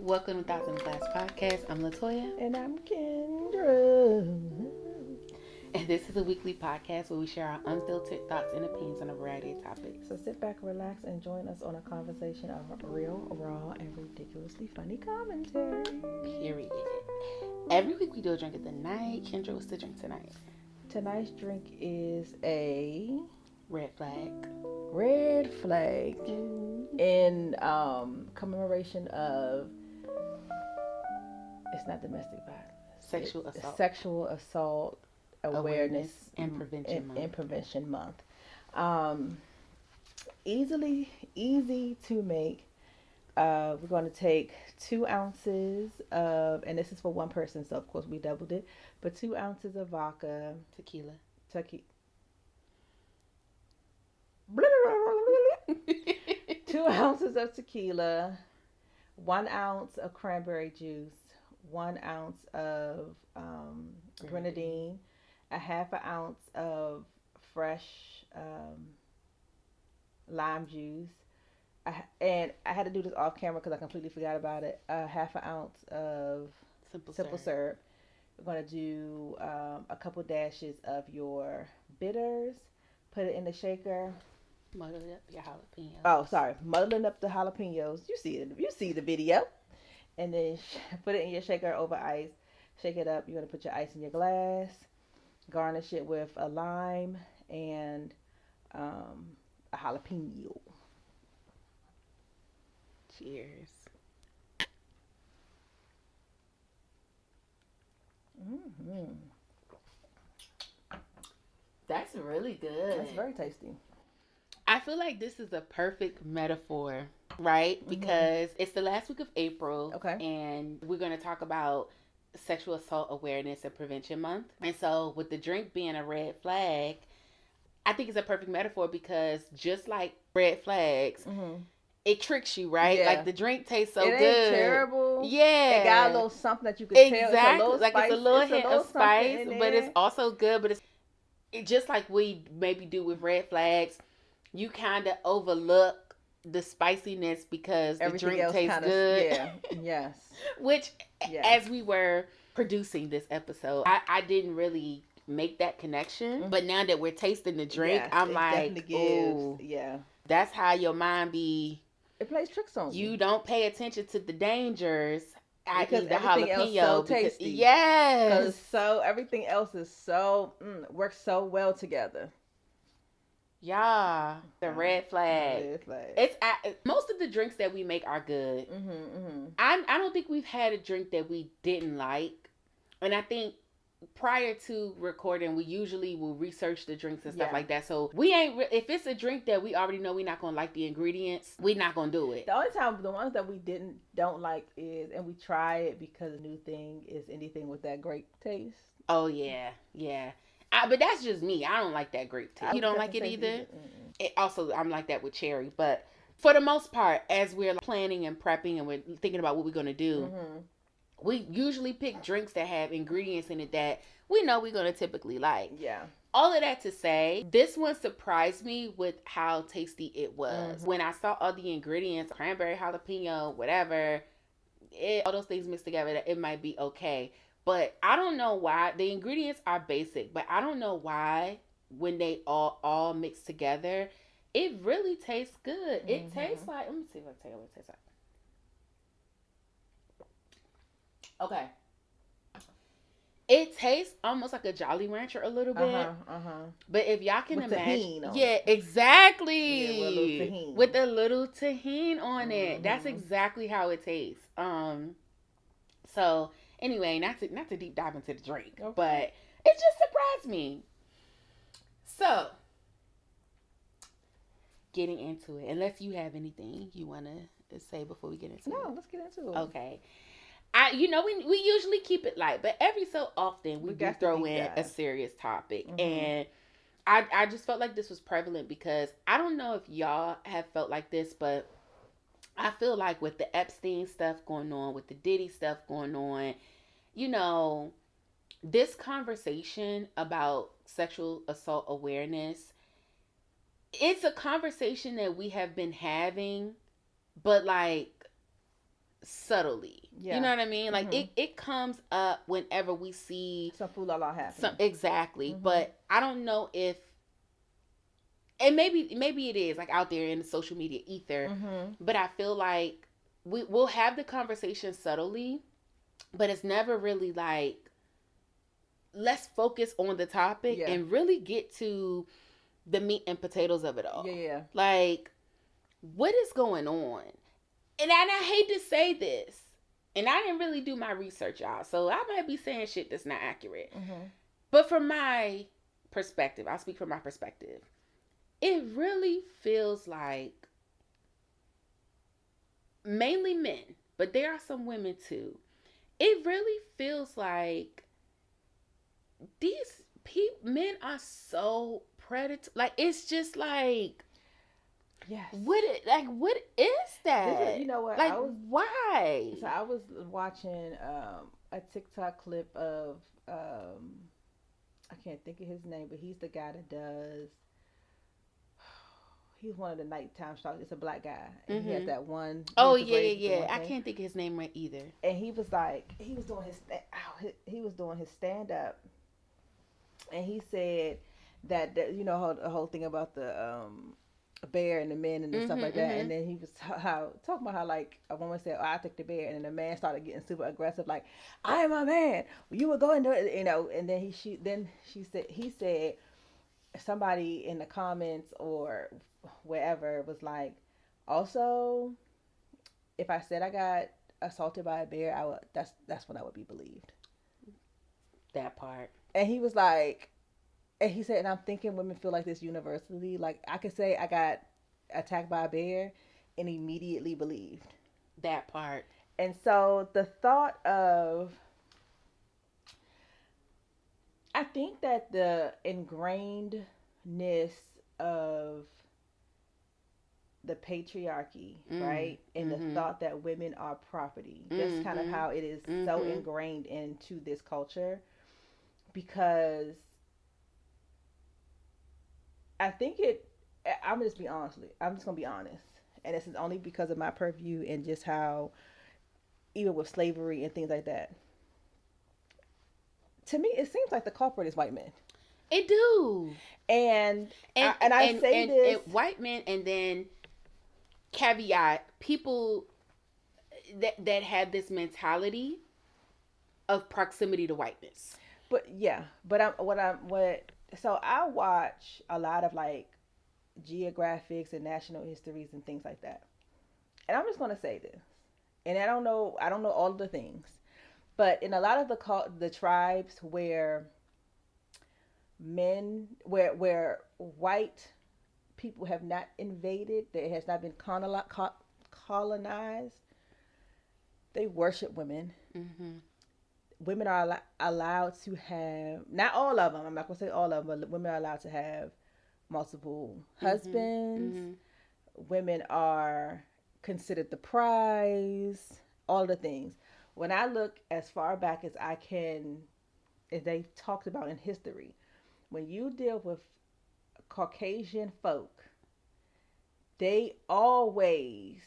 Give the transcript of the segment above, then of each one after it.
Welcome to Thoughts in the Glass podcast. I'm LaToya. And I'm Kendra. And this is a weekly podcast where we share our unfiltered thoughts and opinions on a variety of topics. So sit back, relax, and join us on a conversation of real, raw, and ridiculously funny commentary. Period. Every week we do a drink of the night. Kendra, what's the drink tonight? Tonight's drink is a Red flag. red flag in commemoration of, it's not domestic violence. Sexual assault. Sexual assault awareness and prevention month. And prevention month. Easy to make. We're going to take 2 ounces of, and this is for one person, so of course we doubled it, but 2 ounces of vodka, Tequila. 2 ounces of tequila, 1 ounce of cranberry juice, 1 ounce of grenadine, a half an ounce of fresh lime juice. And I had to do this off camera because I completely forgot about it. A half an ounce of simple syrup. We're going to do a couple dashes of your bitters. Put it in the shaker. Muddle up your jalapeños. Oh, sorry. Muddling up the jalapeños. You see the video. And then put it in your shaker over ice. Shake it up. You're going to put your ice in your glass. Garnish it with a lime and a jalapeno. Cheers. Mm-hmm. That's really good. That's very tasty. I feel like this is a perfect metaphor, right? Because it's the last week of April. Okay. And we're going to talk about Sexual Assault Awareness and Prevention Month. And so with the drink being a red flag, I think it's a perfect metaphor because just like red flags, it tricks you, right? Yeah. Like the drink tastes so it good. Ain't terrible. Yeah. It got a little something that you can tell. Exactly. It's a little hint of spice, but it's also good. But it's just like we maybe do with red flags. You kind of overlook the spiciness because everything the drink tastes good. Yeah. Yes. Which, as we were producing this episode, I didn't really make that connection. But now that we're tasting the drink, I'm like, oh, yeah. That's how your mind be. It plays tricks on you. You don't pay attention to the dangers. Because the everything jalapeno else so tasty. Yes. So everything else is so works so well together. Yeah, the red flag. Red flag. It's most of the drinks that we make are good. I don't think we've had a drink that we didn't like, and I think prior to recording, we usually will research the drinks and stuff like that. So we ain't if it's a drink that we already know we're not gonna like the ingredients, we're not gonna do it. The only time the ones that we don't like is, and we try it because the new thing is anything with that grape taste. Oh yeah. But that's just me. I don't like that grape taste. You don't like it either? It also, I'm like that with cherry. But for the most part, as we're planning and prepping and we're thinking about what we're going to do, we usually pick drinks that have ingredients in it that we know we're going to typically like. Yeah. All of that to say, this one surprised me with how tasty it was. When I saw all the ingredients, cranberry, jalapeno, whatever, all those things mixed together, that it might be okay. But I don't know why. The ingredients are basic, but I don't know why when they all mix together, it really tastes good. It tastes like, let me see if I can tell you what it tastes like. Okay. It tastes almost like a Jolly Rancher a little bit. But if y'all can imagine. Exactly. With a little tahini on it. That's exactly how it tastes. So anyway, not to deep dive into the drink, but it just surprised me. So, getting into it, unless you have anything you want to say before we get into it. No, let's get into it. Okay. We usually keep it light, but every so often we do throw in a serious topic. And I just felt like this was prevalent because I don't know if y'all have felt like this, but I feel like with the Epstein stuff going on, with the Diddy stuff going on, this conversation about sexual assault awareness, it's a conversation that we have been having, but like subtly. Yeah. You know what I mean? Like it comes up whenever we see some foolallah happening. Exactly. But I don't know if, and maybe it is like out there in the social media ether, but I feel like we'll have the conversation subtly, but it's never really like, let's focus on the topic and really get to the meat and potatoes of it all. Yeah. Like, what is going on? And I hate to say this, and I didn't really do my research, y'all, so I might be saying shit that's not accurate. But from my perspective, I'll speak from my perspective, it really feels like mainly men, but there are some women too. It really feels like these men are so predatory. Like, it's just like, yes. What is that? You know what? Like, why? So I was watching a TikTok clip of I can't think of his name, but he's the guy that does. He's one of the nighttime stars. It's a black guy, and he has that one. Oh yeah. I can't think of his name right either. And he was doing his stand up, and he said that you know the whole thing about the bear and the men and stuff like that. And then he was talking about how like a woman said, "Oh, I took the bear," and then the man started getting super aggressive, like, "I am a man. You were going to," you know. And then he said somebody in the comments or wherever was like, also, if I said I got assaulted by a bear, I would that's when I would be believed. That part. And he was like, and he said, and I'm thinking women feel like this universally. Like, I could say I got attacked by a bear and immediately believed. That part. And so the thought of, I think that the ingrainedness of the patriarchy, right? And the thought that women are property. That's kind of how it is so ingrained into this culture. Because I think I'm just gonna be honest, and this is only because of my purview and just how, even with slavery and things like that, to me it seems like the culprit is white men. It do, and I say this, white men, and then caveat people that have this mentality of proximity to whiteness. But yeah, so I watch a lot of like geographics and national histories and things like that. And I'm just going to say this. And I don't know all of the things. But in a lot of the tribes where white people have not invaded, that it has not been colonized, they worship women. Women are allowed to have, not all of them, I'm not going to say all of them, but women are allowed to have multiple husbands. Women are considered the prize, all the things. When I look as far back as I can, as they've talked about in history, when you deal with Caucasian folk, they always,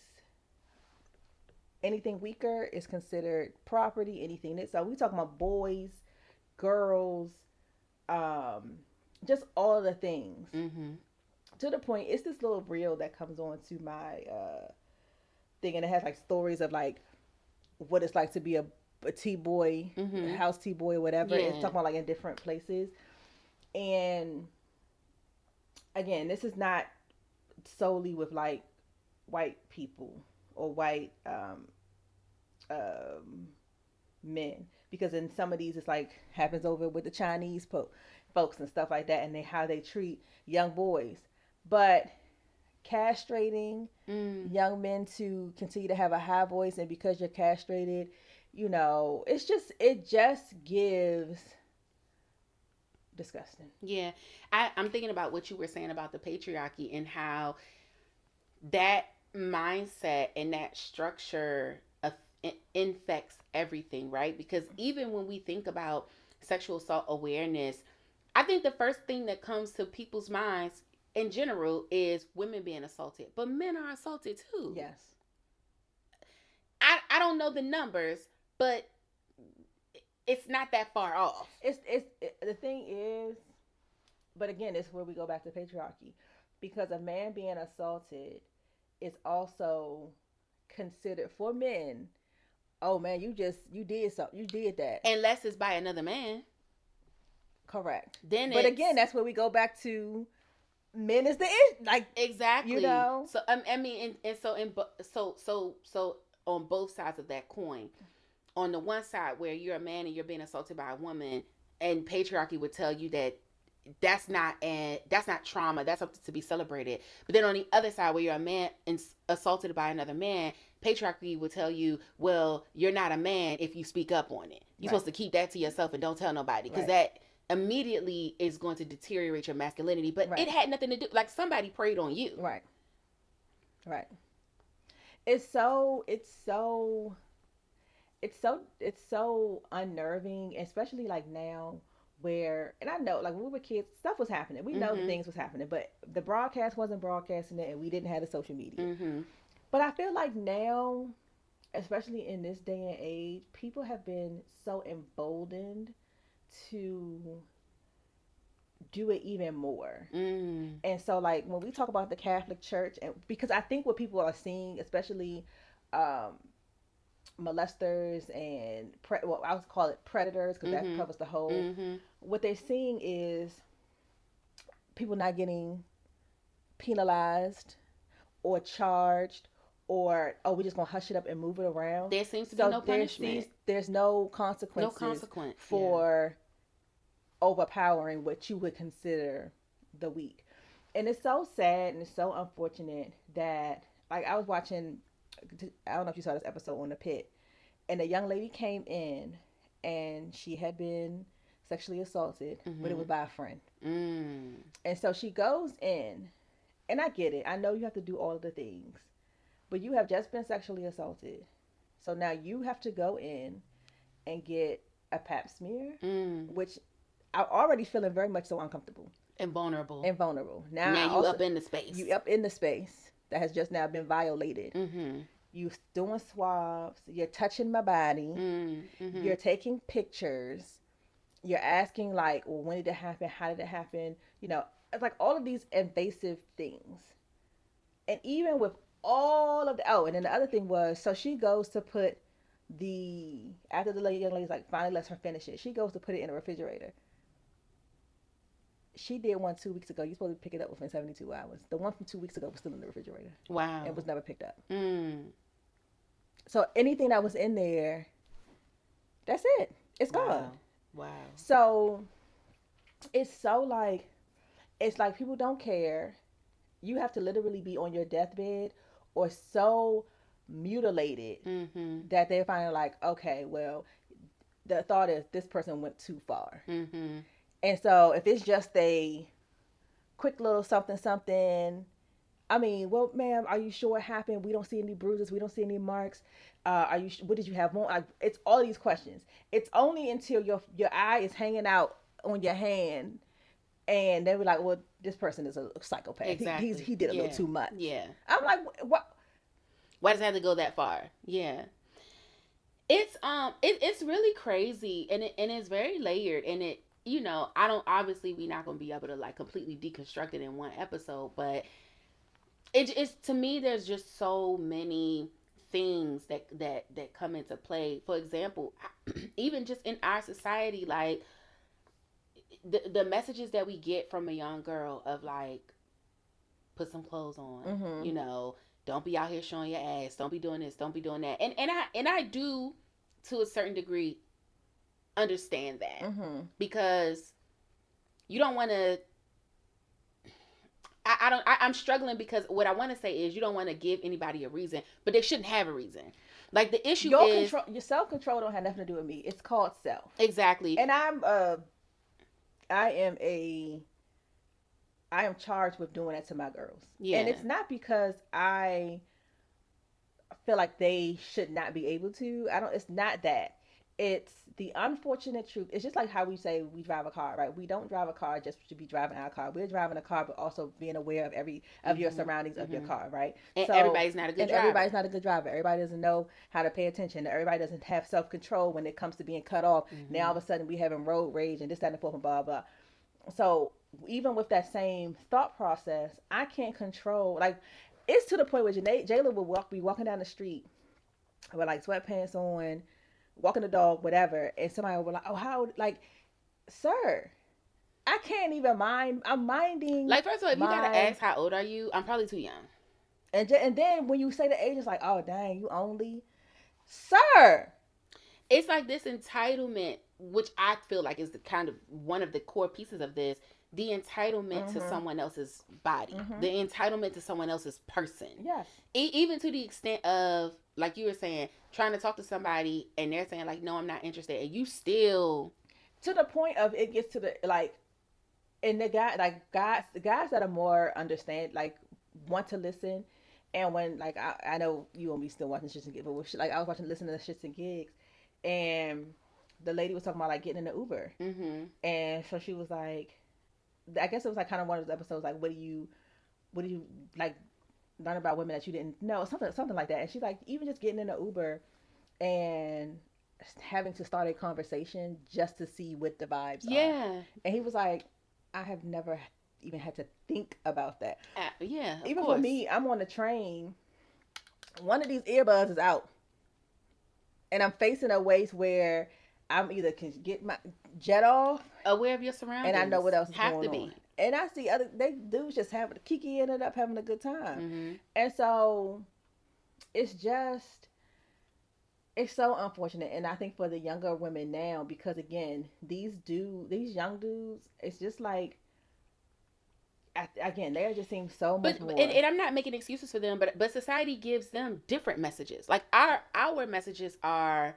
anything weaker is considered property. Anything that, so we talking about boys, girls, just all the things. To the point, it's this little reel that comes on to my thing, and it has like stories of like what it's like to be a T-boy, house T-boy, whatever. It's talking about like in different places. And again, this is not solely with like white people or white men, because in some of these it's like happens over with the Chinese folks and stuff like that, and how they treat young boys. But castrating young men to continue to have a high voice, and because you're castrated, you know, it just gives disgusting. Yeah, I'm thinking about what you were saying about the patriarchy and how that mindset and that structure infects everything, right? Because even when we think about sexual assault awareness, I think the first thing that comes to people's minds in general is women being assaulted, but men are assaulted too. Yes. I don't know the numbers, but it's not that far off. The thing is, but again, it's where we go back to patriarchy, because a man being assaulted is also considered for men. Oh man, you did something, you did that. Unless it's by another man. Correct. Then, but again, that's where we go back to men is the like exactly. You know. So I mean, and so on both sides of that coin, on the one side where you're a man and you're being assaulted by a woman, and patriarchy would tell you that that's not trauma, that's something to be celebrated. But then on the other side where you're a man and assaulted by another man, patriarchy will tell you, well, you're not a man if you speak up on it. You're supposed to keep that to yourself and don't tell nobody, because that immediately is going to deteriorate your masculinity. But it had nothing to do, like somebody preyed on you. Right. It's so unnerving, especially like now, where, and I know, like when we were kids, stuff was happening. We know that things was happening, but the broadcast wasn't broadcasting it, and we didn't have the social media. But I feel like now, especially in this day and age, people have been so emboldened to do it even more. And so, like when we talk about the Catholic Church, and because I think what people are seeing, especially molesters and I would call it predators, because that covers the whole. What they're seeing is people not getting penalized or charged, or we're just gonna hush it up and move it around. There seems to be no punishment. There's no consequences for overpowering what you would consider the weak. And it's so sad and it's so unfortunate that, like, I was watching, I don't know if you saw this episode on The Pit, and a young lady came in and she had been sexually assaulted, but it was by a friend. And so she goes in, and I get it, I know you have to do all of the things, but you have just been sexually assaulted, so now you have to go in and get a pap smear, which I'm already feeling very much so uncomfortable and vulnerable. Now you up in the space. You up in the space that has just now been violated. You doing swabs. You're touching my body. You're taking pictures. You're asking, like, well, when did it happen? How did it happen? You know, it's like all of these invasive things. And even with all of the, and then the other thing was, so she goes to put after the young lady's like finally lets her finish it, she goes to put it in a refrigerator. She did one 2 weeks ago. You're supposed to pick it up within 72 hours. The one from 2 weeks ago was still in the refrigerator. Wow. It was never picked up. So anything that was in there, that's it. It's gone. Wow. So it's like people don't care. You have to literally be on your deathbed or so mutilated that they're finally like, okay, well, the thought is this person went too far. And so if it's just a quick little something, I mean, well, ma'am, are you sure it happened? We don't see any bruises. We don't see any marks. What did you have on? It's all these questions. It's only until your eye is hanging out on your hand, and then we're like, well, this person is a psychopath. Exactly. He did a little too much. Yeah. I'm like, what? Why does it have to go that far? Yeah. It's really crazy, and it's very layered, and it, you know, we're not going to be able to like completely deconstruct it in one episode, but it's, to me, there's just so many things that come into play. For example, even just in our society, like the messages that we get from a young girl of like, put some clothes on, you know, don't be out here showing your ass, don't be doing this, don't be doing that. And I do, to a certain degree, understand that, because you don't want to, I'm struggling, because what I want to say is you don't want to give anybody a reason, but they shouldn't have a reason. Like, the issue is your self-control don't have nothing to do with me. It's called self. Exactly. And I am charged with doing that to my girls. Yeah. And it's not because I feel like they should not be able to. It's not that. it's the unfortunate truth. It's just like how we say we drive a car, right? We don't drive a car just to be driving our car. We're driving a car, but also being aware of your surroundings of your car, right? And So, everybody's not a good and driver. everybody's not a good driver. Everybody doesn't know how to pay attention. Everybody doesn't have self control when it comes to being cut off. Now all of a sudden we having road rage and this, that, and the fourth, and blah blah. So even with that same thought process, I can't control. Like, it's to the point where Jayla will be walking down the street with like sweatpants on, walking the dog, whatever, and somebody will be like, "Oh, how?" Like, sir, I can't even mind. I'm minding. Like, first of all, if you gotta ask how old are you, I'm probably too young. And then when you say the age, it's like, "Oh, dang, you only, sir." It's like this entitlement, which I feel like is the kind of one of the core pieces of this. The entitlement to someone else's body, the entitlement to someone else's person. Yes. Even to the extent of, like you were saying, trying to talk to somebody and they're saying like, no, I'm not interested, and you still, to the point of it gets to the like, and the guys that are more understand, like, want to listen. And when, like, I know you won't be still watching Shits and Gigs, but like I was listening to Shits and Gigs, and the lady was talking about like getting in the Uber, and so she was like, I guess it was like kind of one of those episodes like, what do you like learn about women that you didn't know, something like that. And she's like, even just getting in the Uber and having to start a conversation just to see what the vibes are. And he was like, I have never even had to think about that. Even for me, I'm on the train, one of these earbuds is out, and I'm facing a ways where I'm either can get my jet off, aware of your surroundings, and I know what else is going on. And I see they dudes just having Kiki ended up having a good time, and so it's just, it's so unfortunate. And I think for the younger women now, because again, these young dudes, it's just like, again, they just seem so much more. And I'm not making excuses for them, but society gives them different messages. Like our messages are,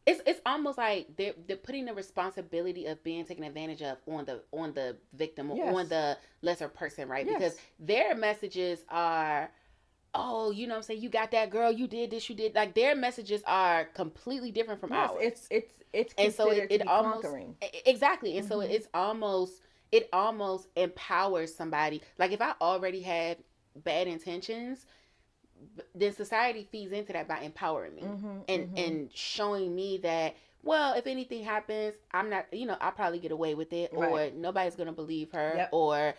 it's almost like they're putting the responsibility of being taken advantage of on the victim, or on the lesser person, right? Because their messages are, oh, you know what I'm saying, you got that girl, you did this, you did, like, their messages are completely different from ours. It's and so it almost conquering. Exactly. And so it almost empowers somebody. Like, if I already have bad intentions, then society feeds into that by empowering me, and showing me that, well, if anything happens, I'm not, I'll probably get away with it, or nobody's gonna believe her, or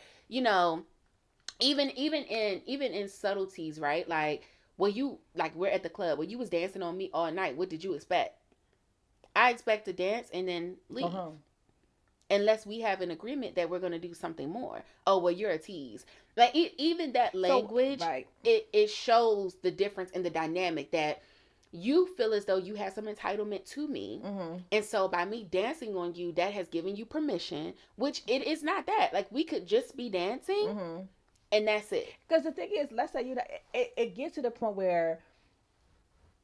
even in subtleties, right? Like, we're at the club, you was dancing on me all night. What did you expect? I expect to dance and then leave. Unless we have an agreement that we're going to do something more. Oh, well, you're a tease. Like, even that language, it shows the difference in the dynamic, that you feel as though you have some entitlement to me. And so by me dancing on you, that has given you permission, which it is not that. Like, we could just be dancing and that's it. Because the thing is, let's say, it gets to the point where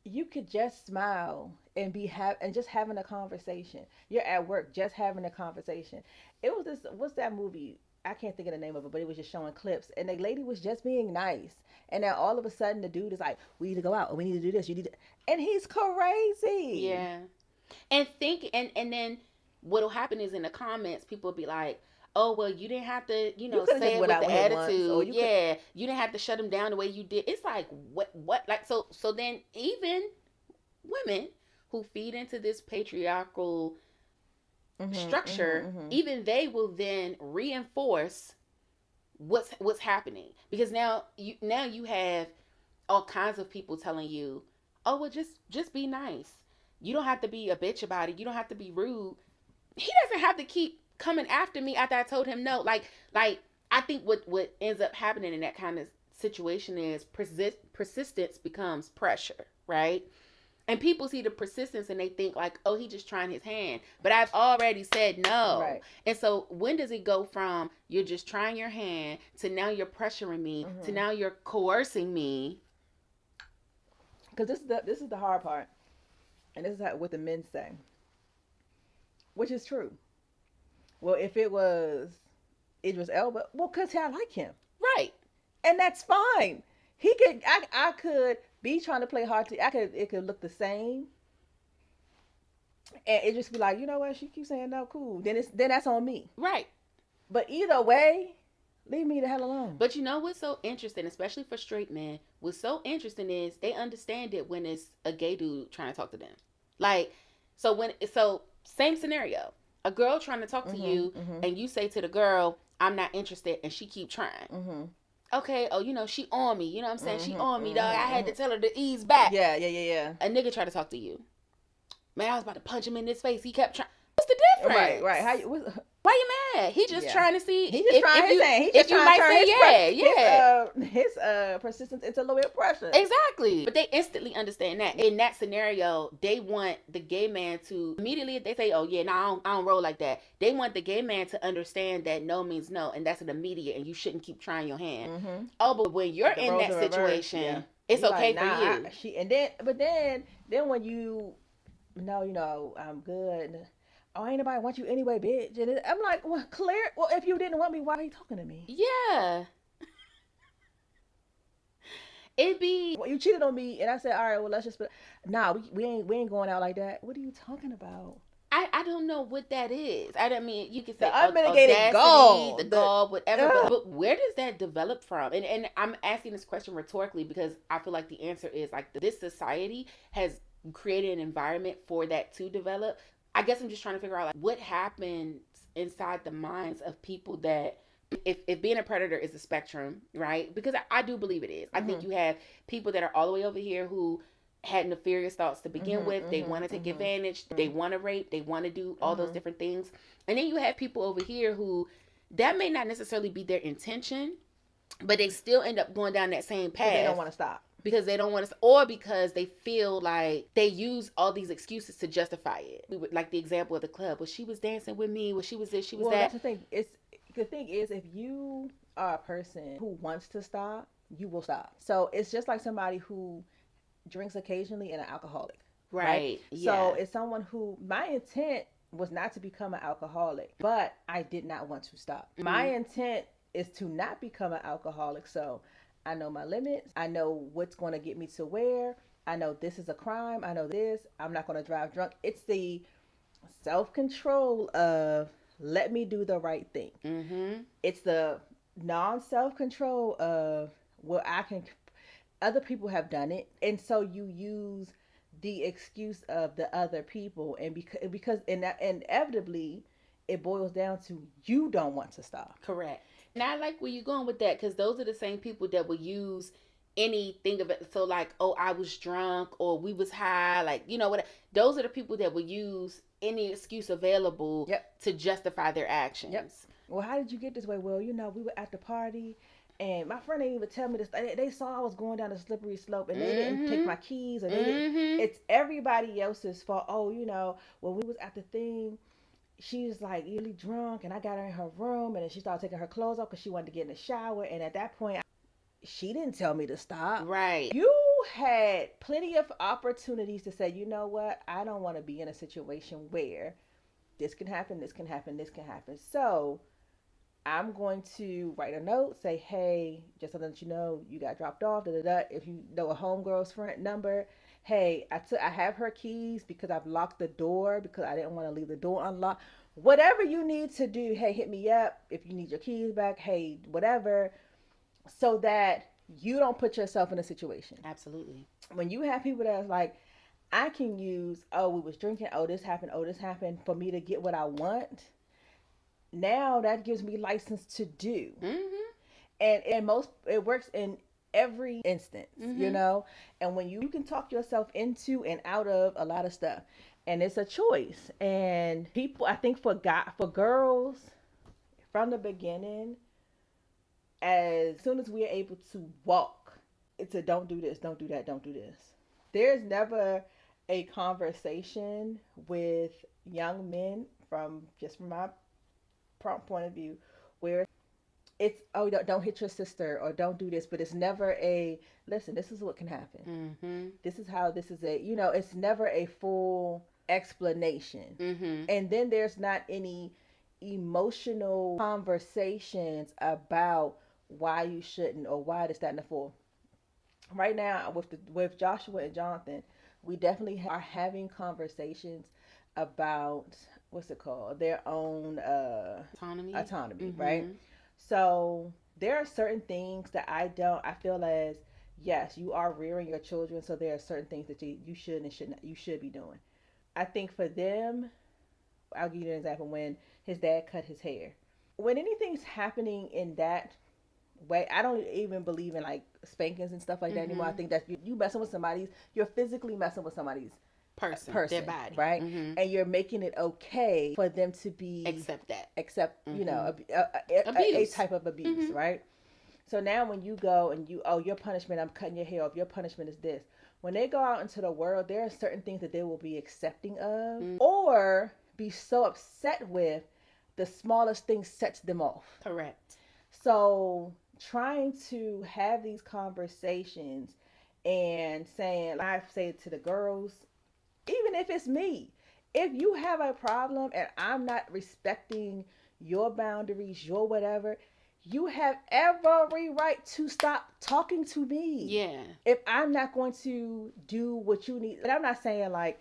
you could just smile and and just having a conversation. You're at work, just having a conversation. It was this, what's that movie? I can't think of the name of it, but it was just showing clips, and the lady was just being nice, and then all of a sudden the dude is like, "We need to go out, or we need to do this. You need to," and he's crazy. Yeah, and then what'll happen is, in the comments, people will be like, oh, well, you didn't have to, say it with the attitude. You didn't have to shut him down the way you did. It's like, what, like, so then even women who feed into this patriarchal structure, even they will then reinforce what's happening, because now you have all kinds of people telling you, oh, well, just be nice. You don't have to be a bitch about it. You don't have to be rude. He doesn't have to keep coming after me after I told him no. Like I think what ends up happening in that kind of situation is persistence becomes pressure, right? And people see the persistence and they think like, oh, he just trying his hand. But I've already said no. Right. And so when does it go from you're just trying your hand to now you're pressuring me to now you're coercing me? Because this is the hard part, and this is what the men say, which is true. Well, if it was Idris Elba, well, because I like him. Right. And that's fine. He could, I could be trying to play hard to, it could look the same. And it just be like, you know what? She keeps saying no, cool. Then that's on me. Right. But either way, leave me the hell alone. But you know what's so interesting, especially for straight men, what's so interesting is they understand it when it's a gay dude trying to talk to them. Like, so same scenario. A girl trying to talk to you and you say to the girl, I'm not interested, and she keep trying. Okay, oh, she on me. You know what I'm saying? She on me, dog. I had to tell her to ease back. Yeah. A nigga try to talk to you. Man, I was about to punch him in his face. He kept trying. What's the difference? Right. Why you mad? He just trying to see. He just trying his thing. He just you might say his persistence into low pressure. Exactly. But they instantly understand that. In that scenario, they want the gay man to immediately, if they say, oh yeah, no, I don't roll like that. They want the gay man to understand that no means no, and that's an immediate, and you shouldn't keep trying your hand. Oh, but when you're in that situation, it's okay for you. But then when you know, I'm good. Oh, ain't nobody want you anyway, bitch. And I'm like, well, Claire, if you didn't want me, why are you talking to me? Yeah. It'd be... Well, you cheated on me, and I said, all right, well, let's just... Nah, we ain't going out like that. What are you talking about? I don't know what that is. I mean, you can say the unmitigated gall, the gall, whatever. But where does that develop from? And I'm asking this question rhetorically because I feel like the answer is like this society has created an environment for that to develop. I guess I'm just trying to figure out like what happens inside the minds of people that if being a predator is a spectrum, right? Because I do believe it is. I think you have people that are all the way over here who had nefarious thoughts to begin with. They want to take advantage. They want to rape. They want to do all those different things. And then you have people over here who that may not necessarily be their intention, but they still end up going down that same path. They don't want to stop. Because they don't want to, or because they feel like they use all these excuses to justify it. We would like the example of the club. Well, she was dancing with me. Well, she was this, she was that. That's the thing. The thing is, if you are a person who wants to stop, you will stop. So it's just like somebody who drinks occasionally and an alcoholic. Right. Yeah. So it's someone who, my intent was not to become an alcoholic, but I did not want to stop. My intent is to not become an alcoholic. So I know my limits. I know what's going to get me to where. I know this is a crime. I know this. I'm not going to drive drunk. It's the self-control of let me do the right thing. It's the non-self-control of other people have done it. And so you use the excuse of the other people. And because inevitably it boils down to you don't want to stop. Correct. And I like where you're going with that because those are the same people that will use anything of it. So like, oh, I was drunk or we was high. Like, what? Those are the people that will use any excuse available to justify their actions. Well, how did you get this way? Well, we were at the party and my friend didn't even tell me this. They saw I was going down a slippery slope and they didn't take my keys. Or they didn't. It's everybody else's fault. Oh, when we was at the thing, she was like really drunk and I got her in her room and then she started taking her clothes off because she wanted to get in the shower. And at that point, she didn't tell me to stop. Right. You had plenty of opportunities to say, you know what? I don't want to be in a situation where this can happen, this can happen, this can happen. So I'm going to write a note, say, hey, just to let you know, you got dropped off, If you know a homegirl's friend number, hey, I have her keys because I've locked the door because I didn't want to leave the door unlocked. Whatever you need to do, hey, hit me up. If you need your keys back, hey, whatever. So that you don't put yourself in a situation. Absolutely. When you have people that's like, I can use, oh, we was drinking, oh, this happened for me to get what I want. Now that gives me license to do. And it works in every instance, and when you can talk yourself into and out of a lot of stuff, and it's a choice. And people, I think for girls from the beginning, as soon as we are able to walk, it's a don't do this, don't do that, don't do this. There's never a conversation with young men from my point of view where it's, oh, don't hit your sister or don't do this, but it's never a, listen, this is what can happen. This is how this is it's never a full explanation. And then there's not any emotional conversations about why you shouldn't or why this, that, and the fourth. Right now with Joshua and Jonathan, we definitely are having conversations about what's it called, their own autonomy, right? So there are certain things that I feel as, yes, you are rearing your children, so there are certain things that you should and should not, you should be doing. I think for them, I'll give you an example. When his dad cut his hair, when anything's happening in that way, I don't even believe in like spankings and stuff like that anymore. I think that you messing with somebody's, you're physically messing with somebody's person, their body, right? And you're making it okay for them to be accept you know, a type of abuse, right? So now when you go and your punishment, I'm cutting your hair off, your punishment is this. When they go out into the world, there are certain things that they will be accepting of or be so upset with, the smallest thing sets them off. Correct. So trying to have these conversations and saying, I say it to the girls, even if it's me, if you have a problem and I'm not respecting your boundaries, your whatever, you have every right to stop talking to me. Yeah. If I'm not going to do what you need, and I'm not saying like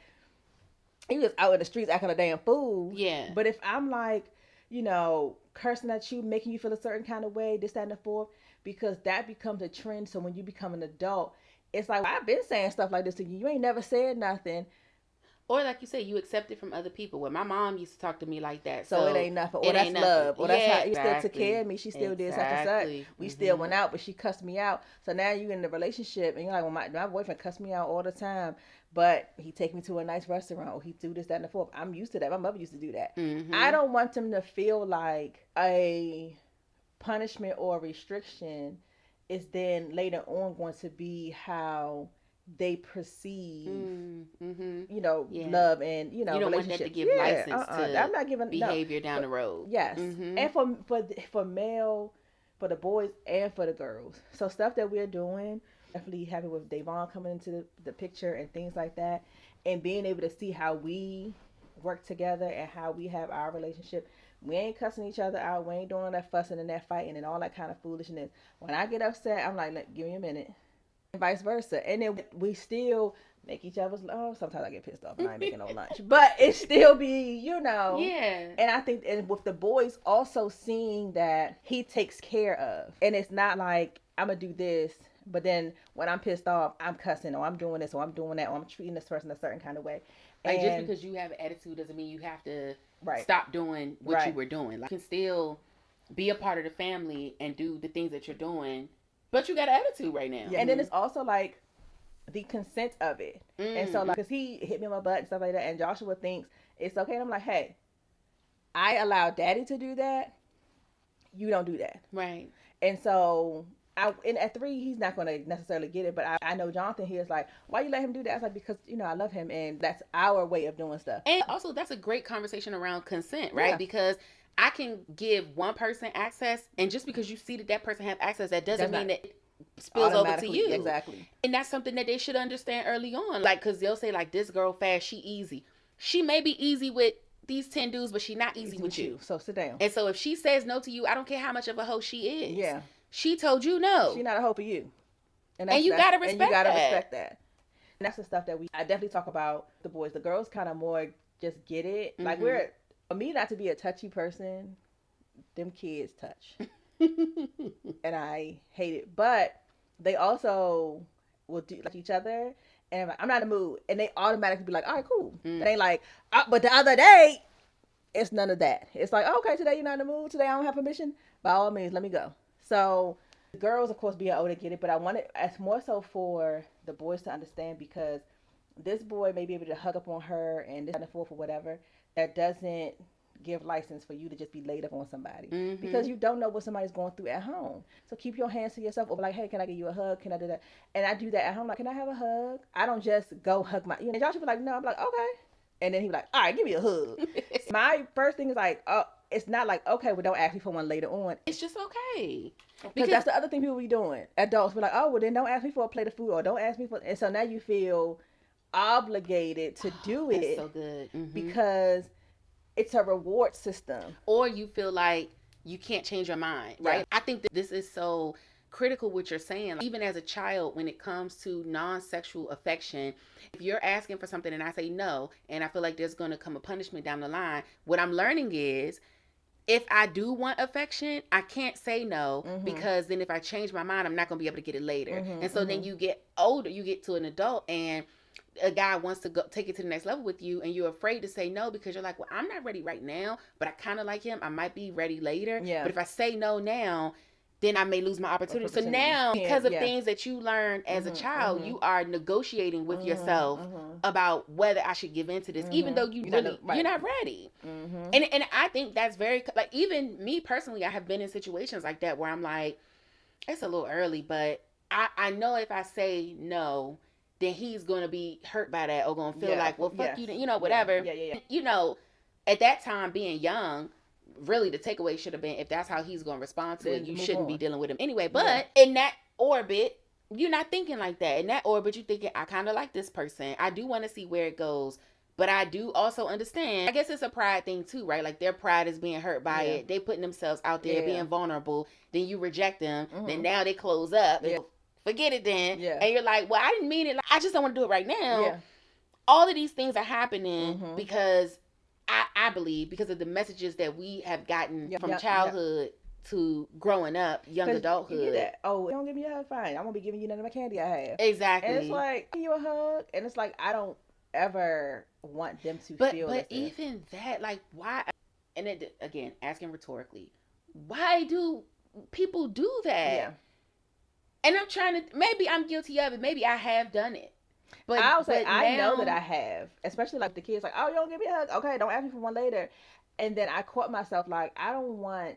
you just out in the streets acting a damn fool. Yeah. But if I'm like, you know, cursing at you, making you feel a certain kind of way, this, that, and the fourth, because that becomes a trend. So when you become an adult, it's like, I've been saying stuff like this to you. You ain't never said nothing. Or like you say, you accept it from other people. Well, my mom used to talk to me like that. So it ain't nothing. Or that's love. Or that's how you still took care of me. She still did such and such. We still went out, but she cussed me out. So now you in the relationship and you're like, well, my boyfriend cussed me out all the time, but he take me to a nice restaurant, or he do this, that, and the fourth. I'm used to that. My mother used to do that. I don't want them to feel like a punishment or restriction is then later on going to be how they perceive, you know, love and, you know, you don't want that to give license to I'm not giving behavior down the road. Yes. And for male, for the boys and for the girls. So stuff that we're doing, definitely happy with Davon coming into the picture and things like that, and being able to see how we work together and how we have our relationship. We ain't cussing each other out. We ain't doing all that fussing and that fighting and all that kind of foolishness. When I get upset, I'm like, give me a minute. And vice versa. And then we still make each other's, sometimes I get pissed off and I ain't making no lunch. But it still be, you know. Yeah. And I think, and with the boys also seeing that he takes care of. And it's not like, I'm going to do this, but then when I'm pissed off, I'm cussing, or I'm doing this, or I'm doing that, or I'm treating this person a certain kind of way. Like, just because you have an attitude doesn't mean you have to stop doing what you were doing. Like, you can still be a part of the family and do the things that you're doing, but you got an attitude right now. Yeah. And then it's also like the consent of it. And so, like, because he hit me on my butt and stuff like that, and Joshua thinks it's okay. And I'm like, hey, I allow daddy to do that. You don't do that. Right. And so, and at 3, he's not going to necessarily get it, but I know Jonathan here is like, why you let him do that? I was like, because, you know, I love him, and that's our way of doing stuff. And also, that's a great conversation around consent, right? Yeah. Because I can give one person access, and just because you see that person have access, that doesn't mean that it spills over to you. Exactly. And that's something that they should understand early on. Like, because they'll say, like, this girl fast, she easy. She may be easy with these 10 dudes, but she not easy with you. So sit down. And so if she says no to you, I don't care how much of a hoe she is. Yeah. She told you no. She not a hoe for you. And you gotta respect that. And you gotta respect that. And that's the stuff that I definitely talk about the boys. The girls kind of more just get it. Like, for me not to be a touchy person, them kids touch. And I hate it. But they also will do like each other. And I'm not in the mood. And they automatically be like, all right, cool. And they like, but the other day, it's none of that. It's like, okay, today you're not in the mood. Today I don't have permission. By all means, let me go. So the girls, of course, being older get it. But I want it as more so for the boys to understand, because this boy may be able to hug up on her and this and forth or whatever. That doesn't give license for you to just be laid up on somebody, because you don't know what somebody's going through at home. So keep your hands to yourself, or like, hey, can I give you a hug? Can I do that? And I do that at home. Like, can I have a hug? I don't just go hug my, and Josh would be like, no. I'm like, okay. And then he'd be like, all right, give me a hug. My first thing is like, oh, it's not like, okay, well, don't ask me for one later on. It's just okay. Because that's the other thing people be doing. Adults be like, oh, well, then don't ask me for a plate of food, or don't ask me for, and so now you feel obligated to do it. That's so good. Because it's a reward system. Or you feel like you can't change your mind, right? Yeah. I think that this is so critical what you're saying. Like, even as a child, when it comes to non-sexual affection, if you're asking for something and I say no, and I feel like there's going to come a punishment down the line, what I'm learning is, if I do want affection, I can't say no, because then if I change my mind, I'm not going to be able to get it later. And so then you get older, you get to an adult, and a guy wants to go take it to the next level with you, and you're afraid to say no because you're like, well, I'm not ready right now, but I kind of like him. I might be ready later. Yeah. But if I say no now, then I may lose my opportunity. So now, because of things that you learned as a child, you are negotiating with yourself about whether I should give in to this, even though you're not ready. And I think that's very, like, even me personally, I have been in situations like that where I'm like, it's a little early, but I know if I say no, then he's going to be hurt by that, or going to feel like, well, fuck you, you know, whatever. You know, at that time, being young, really the takeaway should have been, if that's how he's going to respond to it, you shouldn't be dealing with him anyway. But in that orbit, you're not thinking like that. In that orbit, you're thinking, I kind of like this person. I do want to see where it goes. But I do also understand, I guess it's a pride thing too, right? Like, their pride is being hurt by it. They putting themselves out there, being vulnerable. Then you reject them. Then now they close up. Forget it then. And you're like, well, I didn't mean it. Like, I just don't want to do it right now. All of these things are happening because I believe, because of the messages that we have gotten from childhood to growing up, young adulthood. You get that. Oh, don't give me a hug, fine. I won't be giving you none of my candy I have. Exactly. And it's like, give you a hug. And it's like, I don't ever want them to feel But even that, like, why? And it, again, asking rhetorically, why do people do that? And I'm trying to, maybe I'm guilty of it. Maybe I have done it. But I'll say, I know that I have. Especially like the kids, like, oh, you don't give me a hug? Okay, don't ask me for one later. And then I caught myself like, I don't want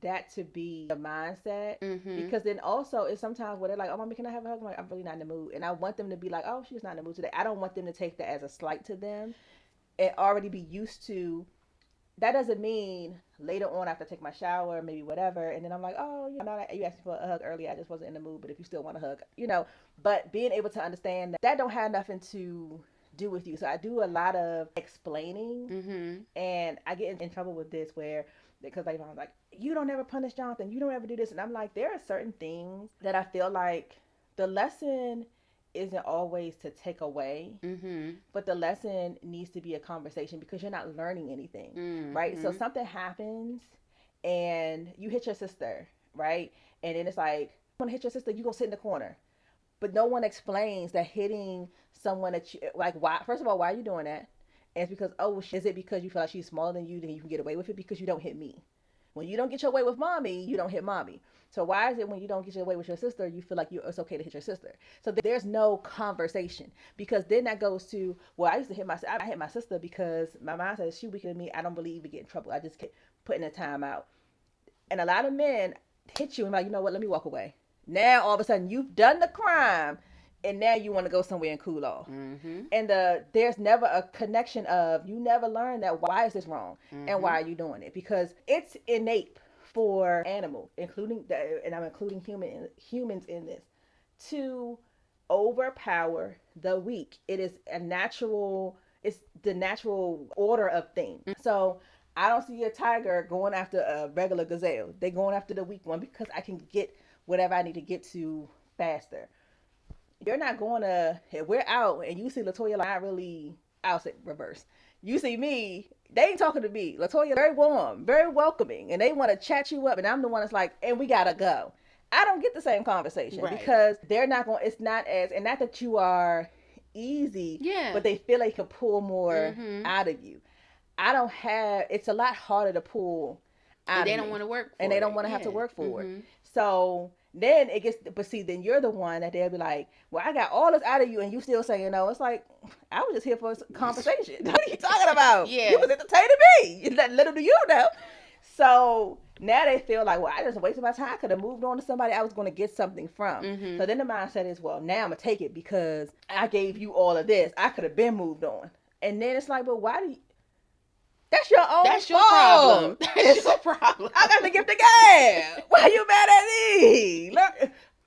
that to be the mindset. Because then also, it's sometimes where they're like, oh, mommy, can I have a hug? I'm like, I'm really not in the mood. And I want them to be like, oh, she's not in the mood today. I don't want them to take that as a slight to them and already be used to. That doesn't mean later on after I take my shower, maybe whatever, and then I'm like, oh, you know, you asked me for a hug earlier, I just wasn't in the mood, but if you still want a hug, you know. But being able to understand that don't have nothing to do with you. So I do a lot of explaining, and I get in trouble with this where, because like, I'm like, you don't ever punish Jonathan, you don't ever do this, and I'm like, there are certain things that I feel like the lesson isn't always to take away, but the lesson needs to be a conversation, because you're not learning anything, right? So something happens and you hit your sister, right? And then it's like, you want to hit your sister, you go sit in the corner. But no one explains that hitting someone that you, like, why, first of all, why are you doing that? And it's because, oh, is it because you feel like she's smaller than you, then you can get away with it? Because you don't hit me. When you don't get your way with mommy, you don't hit mommy. So why is it when you don't get your way with your sister, you feel like it's okay to hit your sister? So there's no conversation, because then that goes to, well, I used to hit I hit my sister because my mom says she weaker than me. I don't believe we get in trouble. I just kept putting the time out. And a lot of men hit you and like, you know what, let me walk away. Now all of a sudden you've done the crime, and now you want to go somewhere and cool off. And there's never a connection of, you never learn that, why is this wrong? And why are you doing it? Because it's innate for animal, including and I'm including humans in this, to overpower the weak. It is it's the natural order of things. So I don't see a tiger going after a regular gazelle. They're going after the weak one because I can get whatever I need to get to faster. You're not going to, if we're out and you see LaToya, like, not really, I'll say reverse. You see me, they ain't talking to me. LaToya very warm, very welcoming, and they want to chat you up, and I'm the one that's like, and we gotta go. I don't get the same conversation, because they're not going, it's not as, and not that you are easy, but they feel they can pull more out of you. I don't have, it's a lot harder to pull out of me. And they don't want to work for it. And they don't want to have to work for it. So then it gets, but see, then you're the one that they'll be like, well, I got all this out of you and you still saying no. It's like, I was just here for a conversation. What are you talking about? You was entertaining me. Little do you know. So now they feel like, well, I just wasted my time. I could have moved on to somebody I was going to get something from. So then the mindset is, well, now I'm going to take it because I gave you all of this. I could have been moved on. And then it's like, but why do you, that's your own That's your fault. problem. That's your problem. I got to give the gab. Why you mad at me?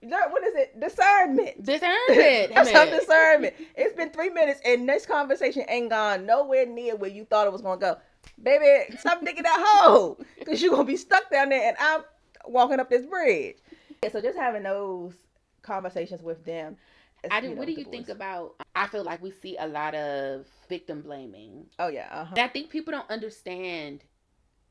Learn, what is it? Discernment. That's some discernment. It's been 3 minutes and this conversation ain't gone nowhere near where you thought it was going to go. Baby, stop digging that hole, because you're going to be stuck down there and I'm walking up this bridge. Yeah, so just having those conversations with them. What do you think about? I feel like we see a lot of victim blaming. Oh yeah. And I think people don't understand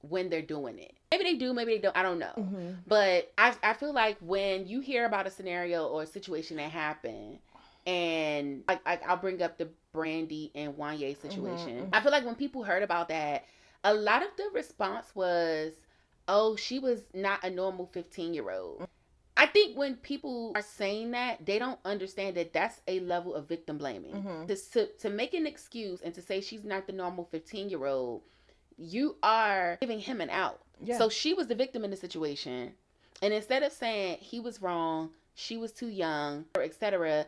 when they're doing it. Maybe they do, maybe they don't. I don't know. Mm-hmm. But I feel like when you hear about a scenario or a situation that happened, and like I'll bring up the Brandy and Wanye situation. Mm-hmm. I feel like when people heard about that, a lot of the response was, "Oh, she was not a normal 15-year-old." I think when people are saying that, they don't understand that that's a level of victim blaming. Mm-hmm. To make an excuse and to say she's not the normal 15-year-old, you are giving him an out. Yeah. So she was the victim in the situation. And instead of saying he was wrong, she was too young, or etc.,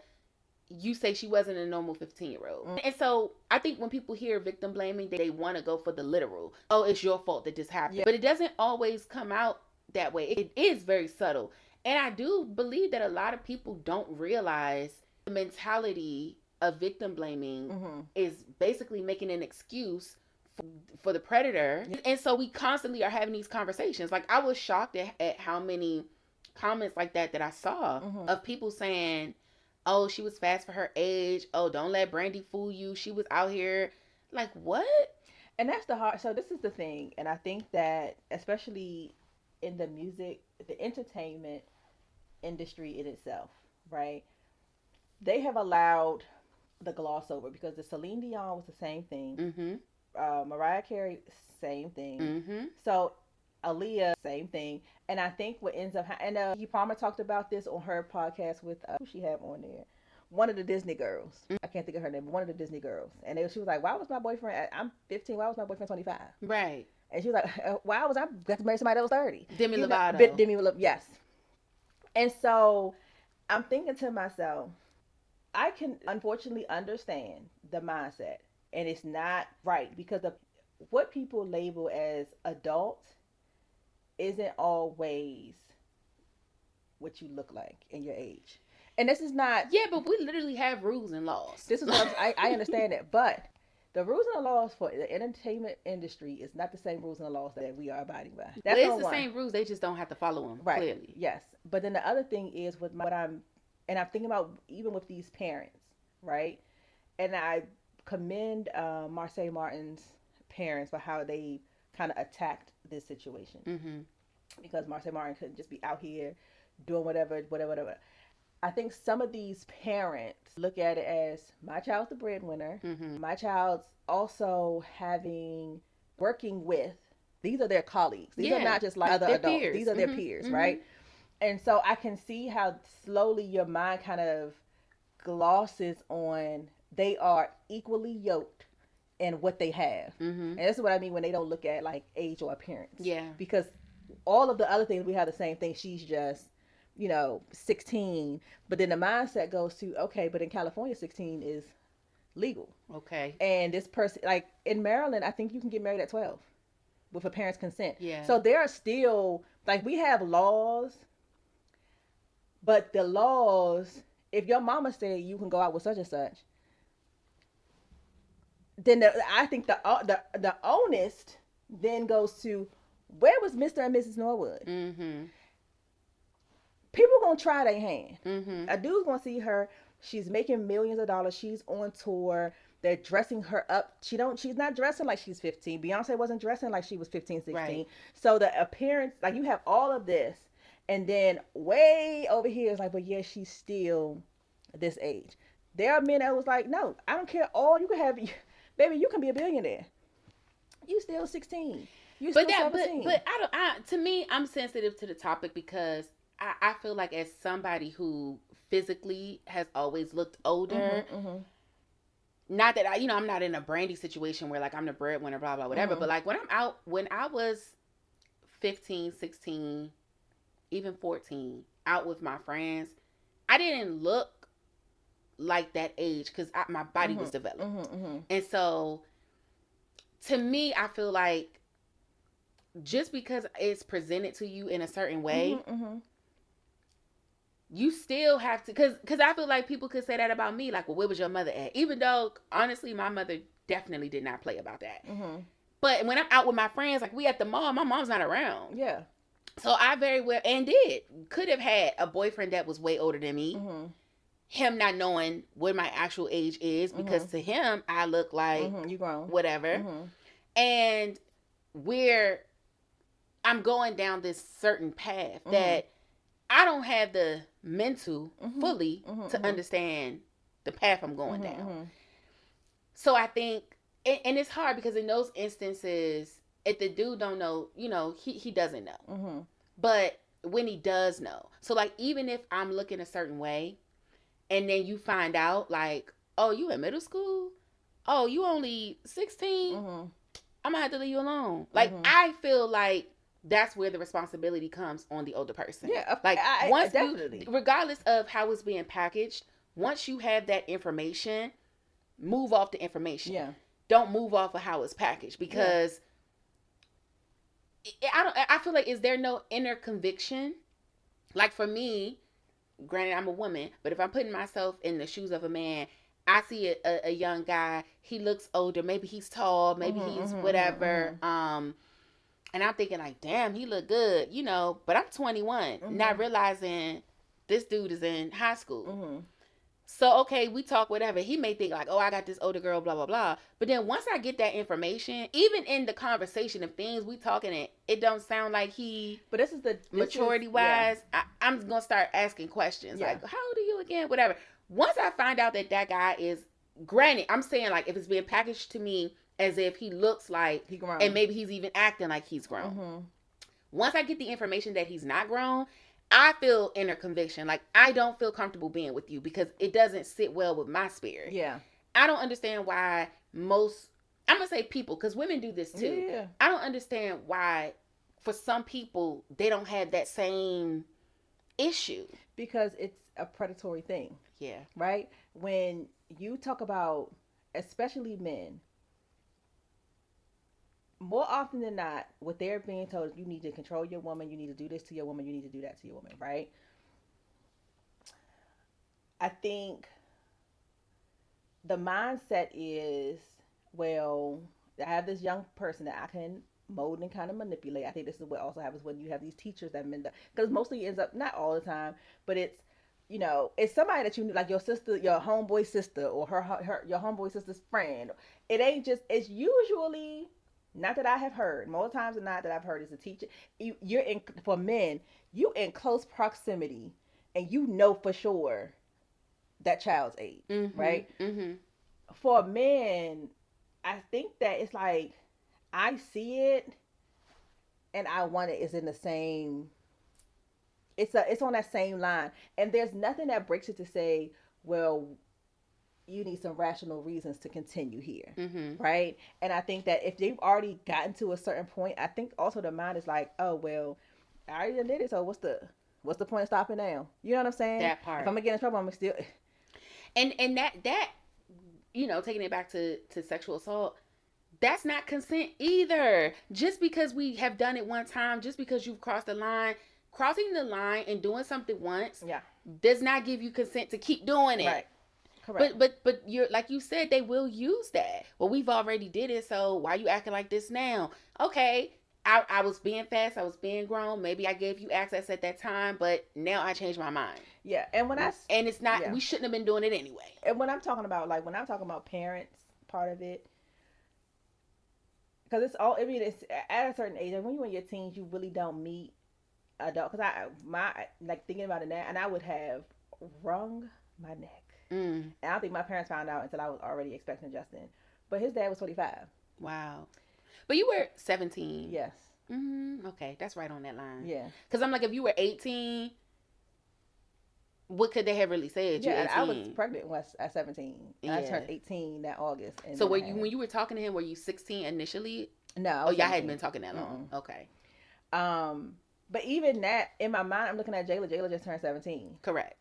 you say she wasn't a normal 15-year-old. Mm. And so I think when people hear victim blaming, they want to go for the literal. Oh, it's your fault that this happened. Yeah. But it doesn't always come out that way. It is very subtle. And I do believe that a lot of people don't realize the mentality of victim blaming is basically making an excuse for the predator. And so we constantly are having these conversations. Like, I was shocked at how many comments like that I saw of people saying, oh, she was fast for her age. Oh, don't let Brandy fool you. She was out here. Like, what? And that's the hard. So this is the thing. And I think that especially in the music, the entertainment industry in itself, right? They have allowed the gloss over, because the Celine Dion was the same thing. Mariah Carey, same thing. So Aaliyah, same thing. And I think what ends up and Palmer talked about this on her podcast with who she had on there, one of the Disney girls. I can't think of her name, but one of the Disney girls. And she was like, why was my boyfriend, I'm 15, why was my boyfriend 25? Right. And she was like, why was I got to marry somebody that was 30? Demi Lovato. Demi Lovato, yes. And so I'm thinking to myself, I can unfortunately understand the mindset, and it's not right, because of what people label as adult isn't always what you look like in your age. And this is not... Yeah, but we literally have rules and laws. This is what I understand that, but the rules and the laws for the entertainment industry is not the same rules and the laws that we are abiding by. That's well, it's the same rules. They just don't have to follow them, right? Clearly, yes. But then the other thing is with what I'm thinking about, even with these parents, right? And I commend Marseille Martin's parents for how they kind of attacked this situation, because Marseille Martin couldn't just be out here doing whatever. I think some of these parents look at it as, my child's the breadwinner. My child's also working with, these are their colleagues. These are not just like other adults. Peers. These are their peers, right? And so I can see how slowly your mind kind of glosses on, they are equally yoked in what they have. And this is what I mean when they don't look at like age or appearance. Yeah. Because all of the other things, we have the same thing. She's just, 16. But then the mindset goes to, okay, but in California, 16 is legal. Okay. And this person, like in Maryland, I think you can get married at 12 with a parent's consent. Yeah. So there are still, like, we have laws, but the laws, if your mama said you can go out with such and such, then I think the onus then goes to, where was Mr. and Mrs. Norwood? People gonna try their hand. A dude's gonna see her. She's making millions of dollars. She's on tour. They're dressing her up. She's not dressing like she's 15. Beyonce wasn't dressing like she was 15, 16. Right. So the appearance, like, you have all of this, and then way over here is like, but yeah, she's still this age. There are men that was like, no, I don't care. All you can have, baby, you can be a billionaire. You still 16. You still 17. But to me, I'm sensitive to the topic because I feel like, as somebody who physically has always looked older, not that I'm not in a Brandy situation where like I'm the breadwinner, blah, blah, whatever. But like when I was 15, 16, even 14, out with my friends, I didn't look like that age because my body was developed. And so to me, I feel like just because it's presented to you in a certain way, you still have to, because I feel like people could say that about me, like, well, where was your mother at? Even though, honestly, my mother definitely did not play about that. But when I'm out with my friends, like, we at the mall, my mom's not around. Yeah. So I very well and could have had a boyfriend that was way older than me. Mm-hmm. Him not knowing what my actual age is because to him I look like you grown. whatever. And where I'm going down this certain path that I don't have the mental fully to understand the path I'm going down. So I think, and it's hard because in those instances, if the dude don't know, he doesn't know. But when he does know, so like even if I'm looking a certain way, and then you find out like, oh, you in middle school, oh, you only 16, I'm gonna have to leave you alone. Like I feel like that's where the responsibility comes on the older person. Yeah, like once definitely. Regardless of how it's being packaged, once you have that information, move off the information. Yeah. Don't move off of how it's packaged because I feel like, is there no inner conviction? Like for me, granted I'm a woman, but if I'm putting myself in the shoes of a man, I see a young guy, he looks older, maybe he's tall, maybe he's whatever, and I'm thinking like, damn, he look good, but I'm 21, not realizing this dude is in high school. So, okay, we talk, whatever. He may think like, oh, I got this older girl, blah, blah, blah. But then once I get that information, even in the conversation of things we talking, it don't sound like he, but this is maturity-wise, I'm going to start asking questions. Like, how old are you again? Whatever. Once I find out that guy is, granted, I'm saying like, if it's being packaged to me as if he looks like, he grown. And maybe he's even acting like he's grown. Once I get the information that he's not grown, I feel inner conviction. Like, I don't feel comfortable being with you because it doesn't sit well with my spirit. Yeah. I don't understand why most, I'm going to say people, because women do this too. Yeah. I don't understand why, for some people, they don't have that same issue. Because it's a predatory thing. Yeah. Right? When you talk about, especially men, more often than not, what they're being told is you need to control your woman, you need to do this to your woman, you need to do that to your woman, right? I think the mindset is, well, I have this young person that I can mold and kind of manipulate. I think this is what also happens when you have these teachers that men, because mostly it ends up, not all the time, but it's, it's somebody that you like, your sister, your homeboy sister, or your homeboy sister's friend. It ain't just, it's usually, not that I have heard, more times than not that I've heard, is a teacher. You're in, for men, you in close proximity, and you know for sure that child's age, right? For men, I think that it's like, I see it, and I want it is in the same. It's on that same line, and there's nothing that breaks it to say, well, you need some rational reasons to continue here, right? And I think that if they've already gotten to a certain point, I think also the mind is like, oh well, I already did it, so what's the point of stopping now? You know what I'm saying? That part. If I'm gonna get in trouble, I'm gonna still. And that taking it back to sexual assault, that's not consent either. Just because we have done it one time, just because you've crossed the line, crossing the line and doing something once, does not give you consent to keep doing it. Right. Correct. But you're, like you said, they will use that. Well, we've already did it, so why are you acting like this now? Okay, I was being fast, I was being grown. Maybe I gave you access at that time, but now I changed my mind. Yeah, and and it's not. We shouldn't have been doing it anyway. And when I'm talking about parents, part of it, because it's all. I mean, it's at a certain age. Like when you're in your teens, you really don't meet adult. Because like thinking about it now, and I would have wrung my neck. And I don't think my parents found out until I was already expecting Justin. But his dad was 45. Wow. But you were 17. Yes. Okay, that's right on that line. Yeah. Because I'm like, if you were 18, what could they have really said? Yeah, and I was pregnant at 17. And I turned 18 that August. And so when you were talking to him, were you 16 initially? No. Oh, y'all hadn't been talking that long. Okay. But even that, in my mind, I'm looking at Jayla. Jayla just turned 17. Correct.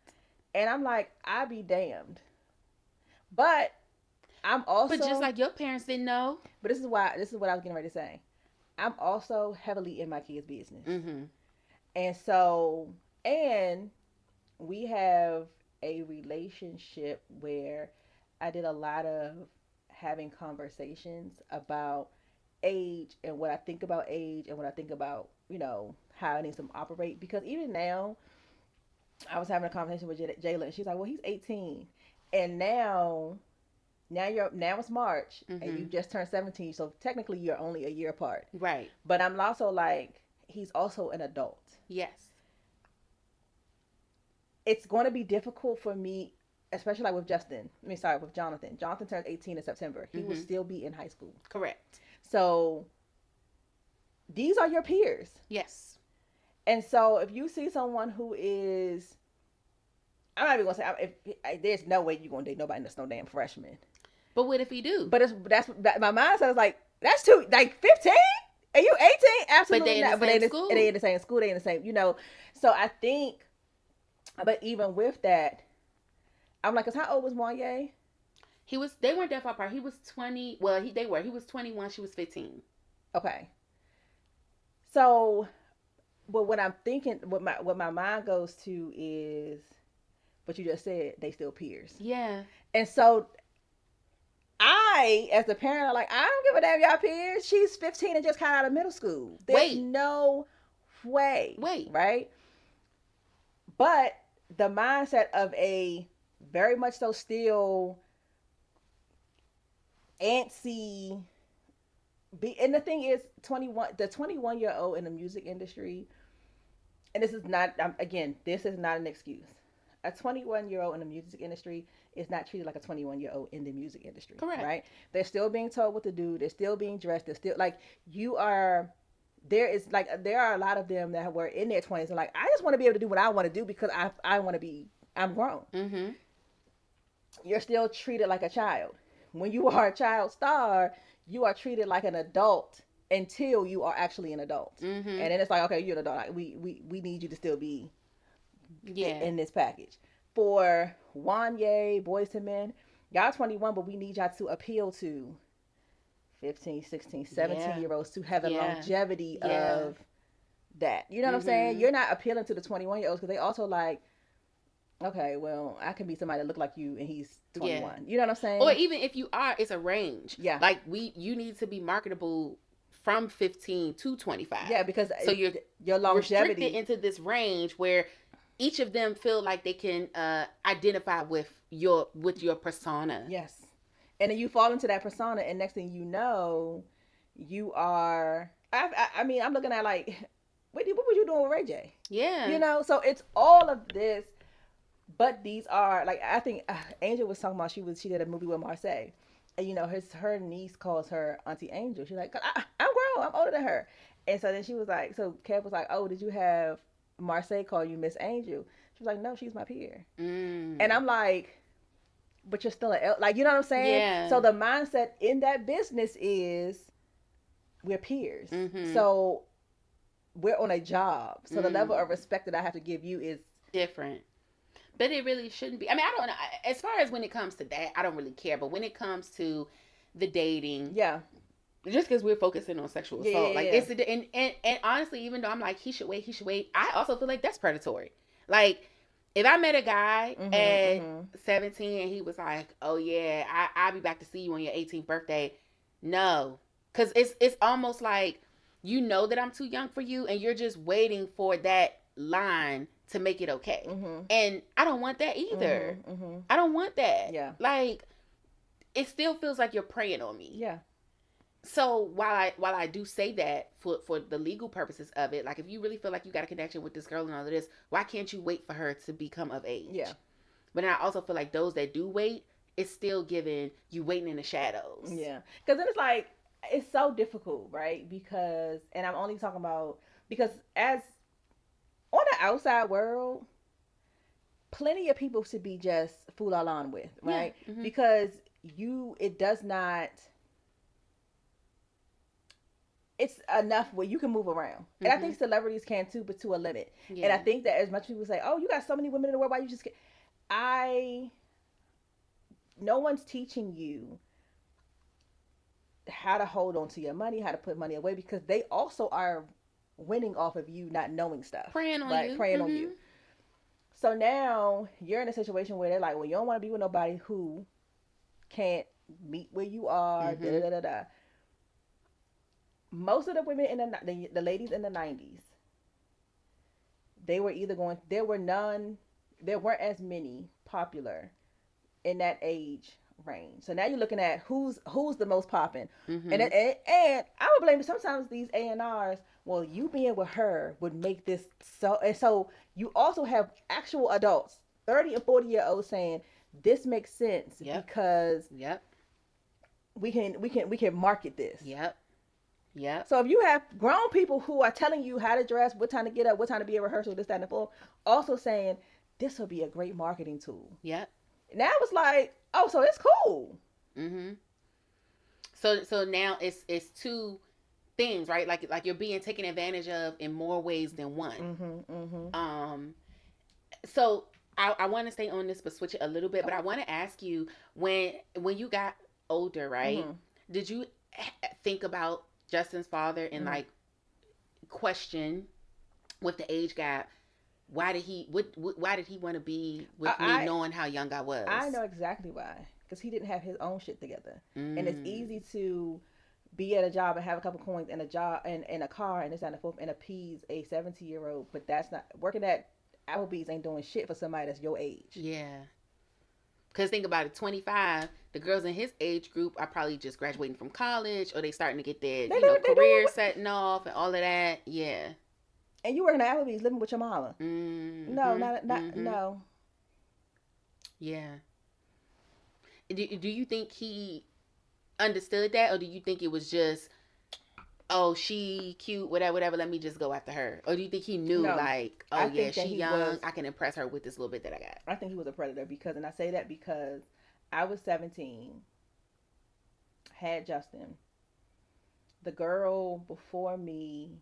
And I'm like, I be damned. But I'm also. But just like your parents didn't know. But this is what I was getting ready to say. I'm also heavily in my kids' business. And so, and we have a relationship where I did a lot of having conversations about age and what I think about age and what I think about, how it needs to operate. Because even now, I was having a conversation with Jayla, and she's like, "Well, he's 18, and now it's March, and you just turned 17, so technically you're only a year apart." Right. But I'm also like, he's also an adult. Yes. It's going to be difficult for me, especially like with with Jonathan. Jonathan turns 18 in September. He will still be in high school. Correct. So these are your peers. Yes. And so if you see someone who is, I'm not even gonna say, there's no way you're gonna date nobody that's no damn freshman. But what if he do? But my mindset is like, that's too, like 15. Are you 18? Absolutely not. But they in the same school. They in the same, So I think, but even with that, I'm like, 'cause how old was Wanye? They weren't that far apart. He was 20. Well, they were. He was 21. She was 15. Okay. So, but what I'm thinking, what my mind goes to is what you just said. They still peers. Yeah. And so, I, as a parent, are like, I don't give a damn, y'all peers. She's 15 and just got out of middle school. There's no way. Right? But the mindset of a very much so still antsy. And the thing is, the 21-year-old in the music industry, and this is not, this is not an excuse. A 21-year-old in the music industry is not treated like a 21-year-old in the music industry. Correct. Right? They're still being told what to do. They're still being dressed. They're still like, there are a lot of them that were in their 20s and like, I just want to be able to do what I want to do because I'm grown. Mm-hmm. You're still treated like a child. When you are a child star, you are treated like an adult until you are actually an adult. Mm-hmm. And then it's like, okay, you're an adult. We need you to still be in this package. For Wanye, Boyz II Men, y'all 21, but we need y'all to appeal to 15, 16, 17-year-olds to have a longevity of that. You know what I'm saying? You're not appealing to the 21-year-olds because they also like, okay, well, I can be somebody that look like you and he's 21. Yeah. You know what I'm saying? Or even if you are, it's a range. Yeah. Like you need to be marketable from 15 to 25. Yeah, because so you're longevity restricted into this range where each of them feel like they can identify with your persona. Yes. And then you fall into that persona, and next thing you know, you are. I mean, I'm looking at like, what were you doing with Ray J? Yeah. So it's all of this, but these are like, I think Angel was talking about she did a movie with Marseille, and her niece calls her Auntie Angel. She's like, I'm grown, I'm older than her, and so then she was like, so Kev was like, oh, did you have Marseille call you Miss Angel? She was like, no, she's my peer, and I'm like, but you're still like, you know what I'm saying? Yeah. So the mindset in that business is we're peers. Mm-hmm. So we're on a job. So the level of respect that I have to give you is different. But it really shouldn't be. I mean, I don't know. As far as when it comes to that, I don't really care. But when it comes to the dating, just because we're focusing on sexual assault, it's and honestly, even though I'm like, he should wait, I also feel like that's predatory. Like, if I met a guy at 17 and he was like, oh yeah, I'll be back to see you on your 18th birthday. No. Because it's almost like, that I'm too young for you and you're just waiting for that line to make it okay. And I don't want that either. I don't want that. Yeah. Like, it still feels like you're preying on me. Yeah. So while I do say that for the legal purposes of it, like if you really feel like you got a connection with this girl and all of this, why can't you wait for her to become of age? Yeah. But then I also feel like those that do wait, it's still giving you waiting in the shadows. Yeah. Because then it's like, it's so difficult, right? Because, and I'm only talking about, because as on the outside world, plenty of people should be just fool along with, right? Yeah. Because it does not, it's enough where you can move around. And I think celebrities can too, but to a limit. Yeah. And I think that as much people say, oh, you got so many women in the world, why you just can't? No one's teaching you how to hold on to your money, how to put money away, because they also are winning off of you not knowing stuff. Preying on you. So now you're in a situation where they're like, well, you don't want to be with nobody who can't meet where you are, most of the women in the ladies in the 90s, they were either going, there weren't as many popular in that age range. So now you're looking at who's the most popping, Mm-hmm. and I would blame sometimes these A&Rs. Well, you being with her would make this so, and so you also have actual adults, 30 and 40-year-olds saying this makes sense Yep. because Yep. we can market this. Yep. Yep. So if you have grown people who are telling you how to dress, what time to get up, what time to be at rehearsal, this, that, and the fourth, also saying this will be a great marketing tool. Yep. Now it's like, oh, so it's cool. Mm-hmm. So now it's two things, right? Like you're being taken advantage of in more ways than one. Mm-hmm, mm-hmm. So I want to stay on this, but switch it a little bit. But I want to ask you, when you got older, right? Mm-hmm. Did you think about Justin's father and Mm-hmm. like question with the age gap? Why did he why did he want to be with me, knowing how young I was? I know exactly why. Because he didn't have his own shit together, and it's Mm. easy to be at a job and have a couple coins and a job and a car and this and the fourth and appease a 70-year-old, but that's not working at Applebee's ain't doing shit for somebody that's your age. Yeah. Because think about it, 25, the girls in his age group are probably just graduating from college or they starting to get their, They career do, setting off and all of that. Yeah. and you working at Applebee's living with your mama. No, Mm-hmm. not Mm-hmm. no. Yeah. Do you think he understood that, or do you think it was just, oh, she cute, whatever, whatever, let me just go after her? Or do you think he knew, No, like, oh, I yeah, think that she he young, was. I can impress her with this little bit that I got? I think he was a predator because, and I say that because I was 17, had Justin. The girl before me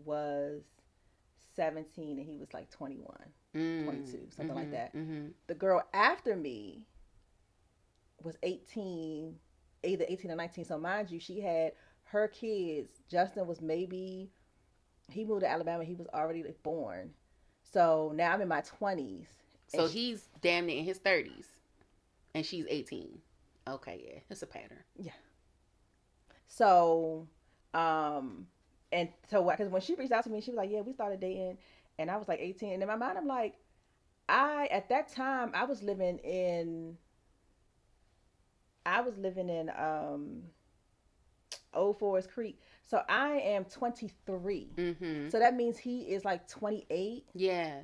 was 17 and he was like 21, 22, something like that. Mm-hmm. The girl after me was 18, either 18 or 19. So mind you, she had her kids. Justin was maybe, he moved to Alabama, he was already born. So now I'm in my 20s. So he's damn near in his 30s and she's 18. Okay, yeah, it's a pattern. Yeah. So, and so because when she reached out to me, she was like, "Yeah, we started dating," and I was like 18, and in my mind, I'm like, at that time I was living in Old Forest Creek, so I am 23. Mm-hmm. So that means he is like 28, Yeah.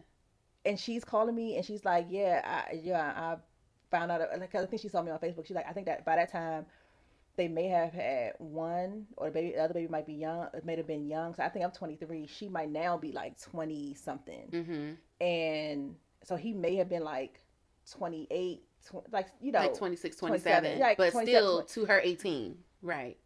and she's calling me, and she's like, I found out, like, I think she saw me on Facebook. She's like, I think that by that time they may have had one, or the other baby might be young. It may have been young. So I think I'm 23. She might now be like 20 something, Mm-hmm. and so he may have been like 28, like Like 26, 27, 27, like but 27, still to her 18. Right.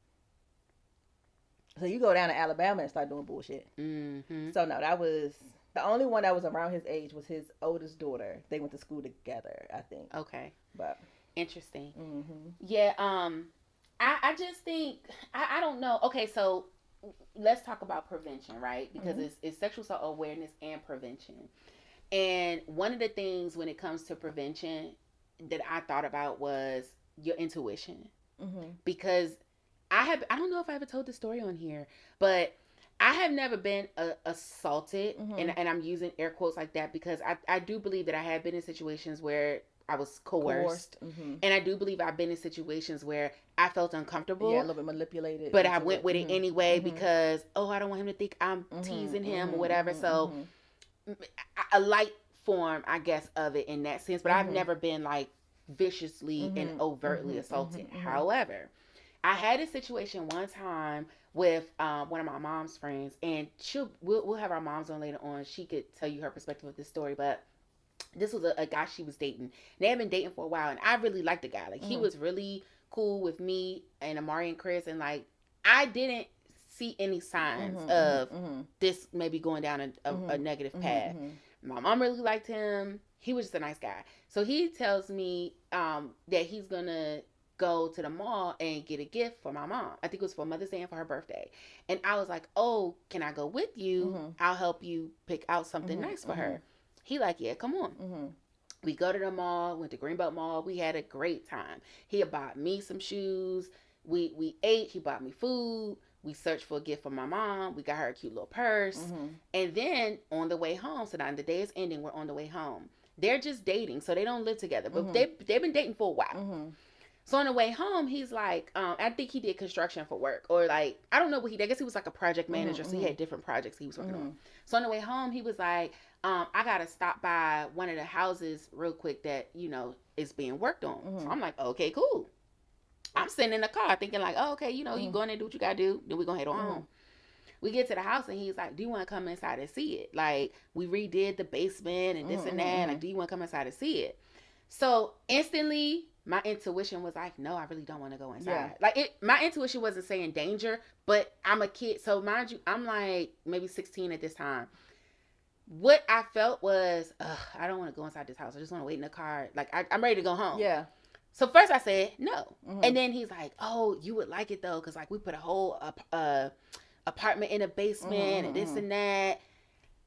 So you go down to Alabama and start doing bullshit. Mm-hmm. So no, that was the only one that was around his age was his oldest daughter. They went to school together, I think. Okay. But Interesting. mm-hmm. Yeah. I just think I don't know. Okay, so let's talk about prevention, right? Because Mm-hmm. it's sexual assault awareness and prevention. And one of the things when it comes to prevention that I thought about was your intuition. Mm-hmm. Because I don't know if I ever told this story on here, but I have never been assaulted, Mm-hmm. and I'm using air quotes like that because I do believe that I have been in situations where I was coerced. Mm-hmm. And I do believe I've been in situations where I felt uncomfortable. Yeah, a little bit manipulated. But I went with it mm-hmm. anyway mm-hmm. because, oh, I don't want him to think I'm mm-hmm. teasing him mm-hmm. or whatever. Mm-hmm. So a light form, I guess, of it in that sense. But I've Mm-hmm. never been like viciously mm-hmm. and overtly mm-hmm. assaulted. Mm-hmm. However, I had a situation one time with one of my mom's friends, and we'll have our moms on later on. She could tell you her perspective of this story, but this was a guy she was dating. They had been dating for a while, and I really liked the guy. Like, he was really cool with me and Amari and Chris, and like, I didn't see any signs of this maybe going down a negative path. My mom really liked him. He was just a nice guy. So he tells me that he's gonna go to the mall and get a gift for my mom. I think it was for Mother's Day and for her birthday. And I was like, oh, can I go with you? I'll help you pick out something nice for her. He like, yeah, come on. We go to the mall, went to Greenbelt Mall. We had a great time. He had bought me some shoes. We ate. He bought me food. We searched for a gift for my mom. We got her a cute little purse. Mm-hmm. And then on the way home, so now the day is ending, we're on the way home. They're just dating, so they don't live together. But they've been dating for a while. Mm-hmm. So on the way home, he's like, I think he did construction for work, or like, I don't know what he did. I guess he was like a project manager, so he had different projects he was working on. So on the way home, he was like, I gotta stop by one of the houses real quick that, you know, is being worked on. So I'm like, okay, cool. I'm sitting in the car thinking like, oh, okay, you know, you go in there, do what you gotta do, then we're gonna head on home. We get to the house and he's like, do you want to come inside and see it? Like, we redid the basement and this and that. Like, do you want to come inside and see it? So instantly, my intuition was like, no, I really don't want to go inside. Yeah. Like, my intuition wasn't saying danger, but I'm a kid. So mind you, I'm like maybe 16 at this time. What I felt was, I don't want to go inside this house. I just want to wait in the car. Like, I'm ready to go home. Yeah. So first I said no. And then he's like, oh, you would like it though, because like we put a whole apartment in a basement and this and that.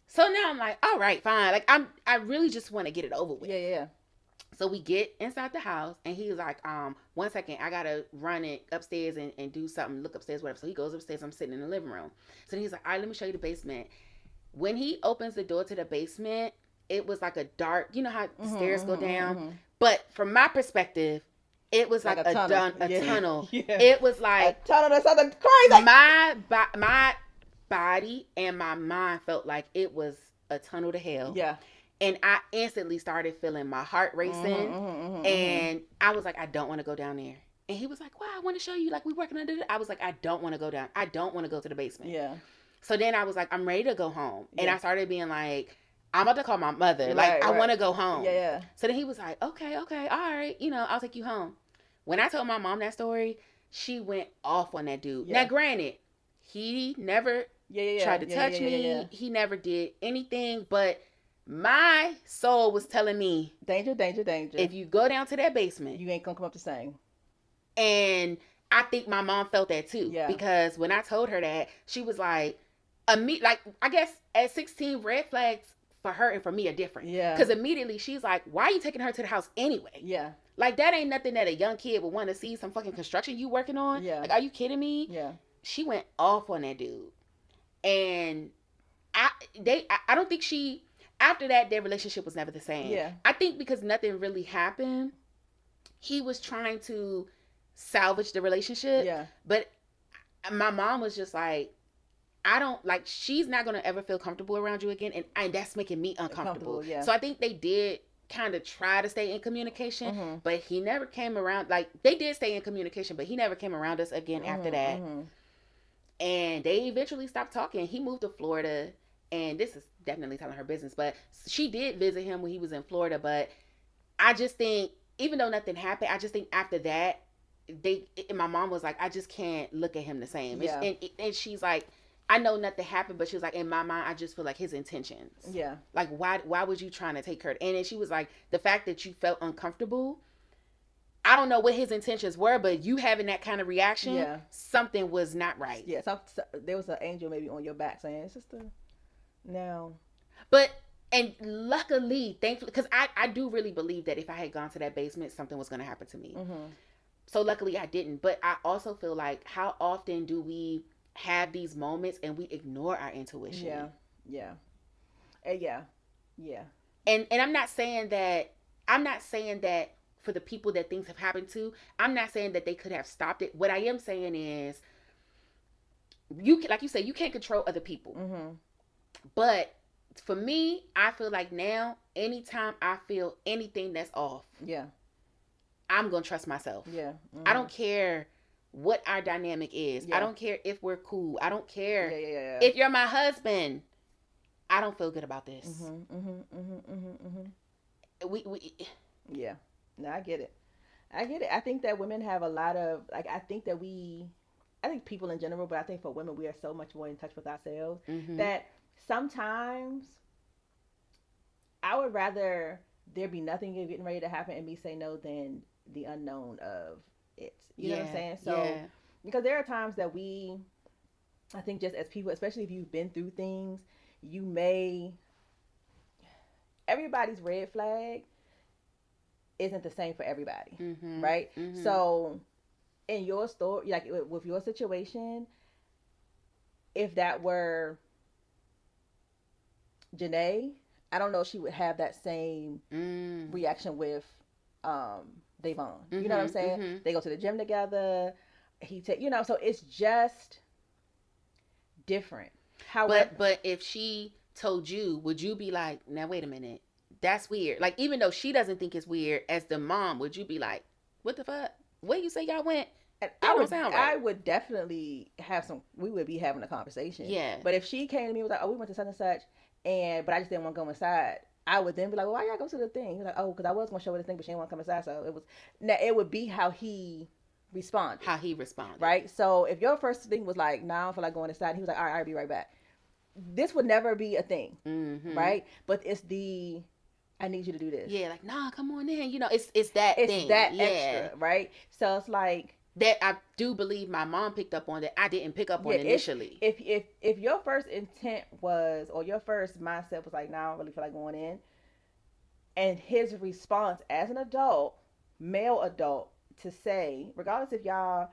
So now I'm like, all right, fine. Like, I really just want to get it over with. Yeah. So we get inside the house and he's like, 1 second, I gotta run it upstairs and do something, look upstairs, whatever. So he goes upstairs, I'm sitting in the living room. So he's like, all right, let me show you the basement. When he opens the door to the basement, it was like a dark, you know how the stairs go down? But from my perspective, it was like a tunnel. Yeah. It was like a tunnel or something crazy. My body and my mind felt like it was a tunnel to hell. Yeah. And I instantly started feeling my heart racing. And I was like, I don't want to go down there. And he was like, wow, I want to show you. Like, we working on it. I was like, I don't want to go down. I don't want to go to the basement. Yeah. So then I was like, I'm ready to go home. And I started being like, I'm about to call my mother. Like, I want to go home. Yeah. So then he was like, okay, all right. You know, I'll take you home. When I told my mom that story, she went off on that dude. Yeah. Now, granted, he never tried to touch me. He never did anything. But my soul was telling me, danger. If you go down to that basement, you ain't going to come up the same. And I think my mom felt that too. Yeah. Because when I told her that, she was like, I guess at 16, red flags for her and for me are different. Yeah. Because immediately she's like, why are you taking her to the house anyway? Yeah. Like, that ain't nothing that a young kid would want to see, some fucking construction you working on. Yeah. Like, are you kidding me? Yeah. She went off on that dude. And I don't think after that, their relationship was never the same. Yeah. I think because nothing really happened, he was trying to salvage the relationship. Yeah. But my mom was just like, she's not going to ever feel comfortable around you again. And that's making me uncomfortable. Yeah. So I think they did kind of try to stay in communication, but he never came around. Like, they did stay in communication, but he never came around us again after that. And they eventually stopped talking. He moved to Florida, and this is definitely telling her business, but she did visit him when he was in Florida. But I just think, even though nothing happened, I just think after that, my mom was like, I just can't look at him the same. Yeah. And she's like, I know nothing happened, but she was like, in my mind, I just feel like his intentions. Yeah. Like, why was you trying to take her? And then she was like, the fact that you felt uncomfortable, I don't know what his intentions were, but you having that kind of reaction, something was not right. Yeah, there was an angel maybe on your back saying, sister, now. But, and luckily, thankfully, because I do really believe that if I had gone to that basement, something was going to happen to me. So luckily I didn't. But I also feel like, how often do we have these moments and we ignore our intuition? Yeah. And I'm not saying that for the people that things have happened to, I'm not saying that they could have stopped it. What I am saying is, like you said, you can't control other people. But for me, I feel like now, anytime I feel anything that's off, I'm gonna trust myself. I don't care what our dynamic is. I don't care if we're cool. I don't care if you're my husband. I don't feel good about this. Yeah. No, I get it. I think that women have a lot of, like, I think people in general, but I think for women, we are so much more in touch with ourselves that sometimes I would rather there be nothing getting ready to happen and me say no than the unknown of it. You know what I'm saying? So, because there are times that I think just as people, especially if you've been through things, everybody's red flag isn't the same for everybody, right? So in your story, like with your situation, if that were Janae, I don't know if she would have that same reaction with Davon. You know what I'm saying? They go to the gym together. So it's just different. However, but if she told you, would you be like, now wait a minute, that's weird? Like, even though she doesn't think it's weird, as the mom, would you be like, what the fuck? Where you say y'all went? and That don't sound right. I would definitely we would be having a conversation. Yeah. But if she came to me and was like, oh, we went to such and such, but I just didn't want to go inside, I would then be like, well, why y'all go to the thing? He's like, oh, because I was gonna show her this thing, but she didn't want to come inside. So it would be how he responded. Right. So if your first thing was like, nah, I don't feel like going inside, he was like, all right, I'll be right back. This would never be a thing, right? But it's I need you to do this. Yeah, like, nah, come on in. It's that thing. It's that extra, right? So it's like that. I do believe my mom picked up on that. I didn't pick up on initially. If your first intent was, or your first mindset was like, nah, I don't really feel like going in, and his response as an adult, male adult, to say, regardless if y'all,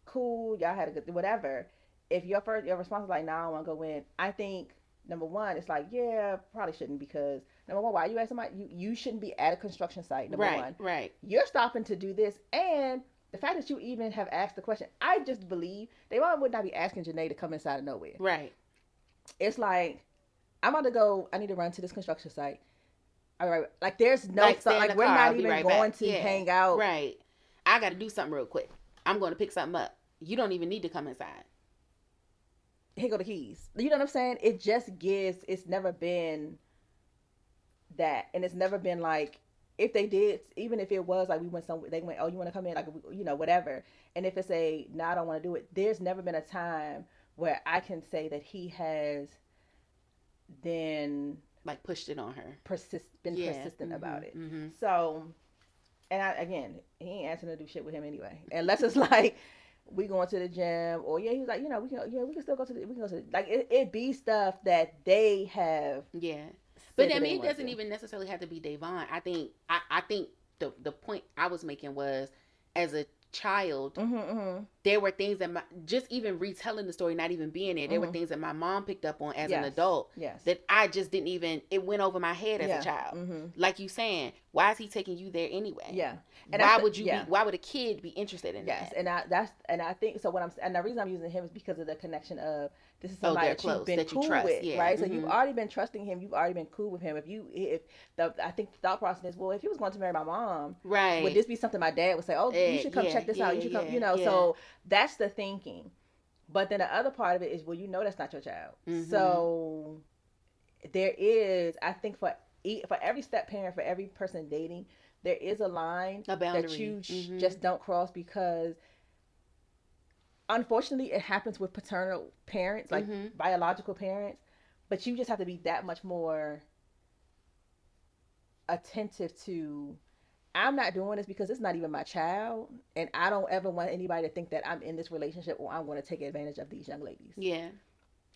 cool, y'all had a good whatever, if your response is like, nah, I don't want to go in, I think number one, it's like, yeah, probably shouldn't, because number one, why you asking you shouldn't be at a construction site. Number one, right. You're stopping to do this, and the fact that you even have asked the question, I just believe they would not be asking Janae to come inside of nowhere. Right. It's like, I'm about to go. I need to run to this construction site. All right, like there's no thought, like we're not even going to hang out. Right. I got to do something real quick. I'm going to pick something up. You don't even need to come inside. Here go the keys. You know what I'm saying? It just gives. It's never been that, and it's never been like, if they did, even if it was like we went somewhere, they went, oh, you want to come in, like, whatever. And if it's no, I don't want to do it. There's never been a time where I can say that he has then like pushed it on her, been persistent about it. So, and he ain't asking to do shit with him anyway, unless it's like we going to the gym, or he was like, we can still go to like it be stuff that they have. Yeah. But I mean, it doesn't even necessarily have to be Davon. I think the point I was making was, as a child, there were things that just even retelling the story, not even being there, there were things that my mom picked up on as an adult that I just didn't even, it went over my head as a child. Like you saying, why is he taking you there anyway? Yeah. And why would a kid be interested in that? And I think so. And the reason I'm using him is because of the connection of, this is somebody that you've been cool with, right? So you've already been trusting him. You've already been cool with him. I think the thought process is, well, if he was going to marry my mom, right, would this be something my dad would say? Oh, you should come check this out. You should come, So that's the thinking. But then the other part of it is, well, that's not your child. So there is, I think, for every step parent, for every person dating, there is a line, a boundary that you just don't cross, because unfortunately it happens with paternal parents, like biological parents, but you just have to be that much more attentive to, I'm not doing this because it's not even my child, and I don't ever want anybody to think that I'm in this relationship or I'm going to take advantage of these young ladies. Yeah.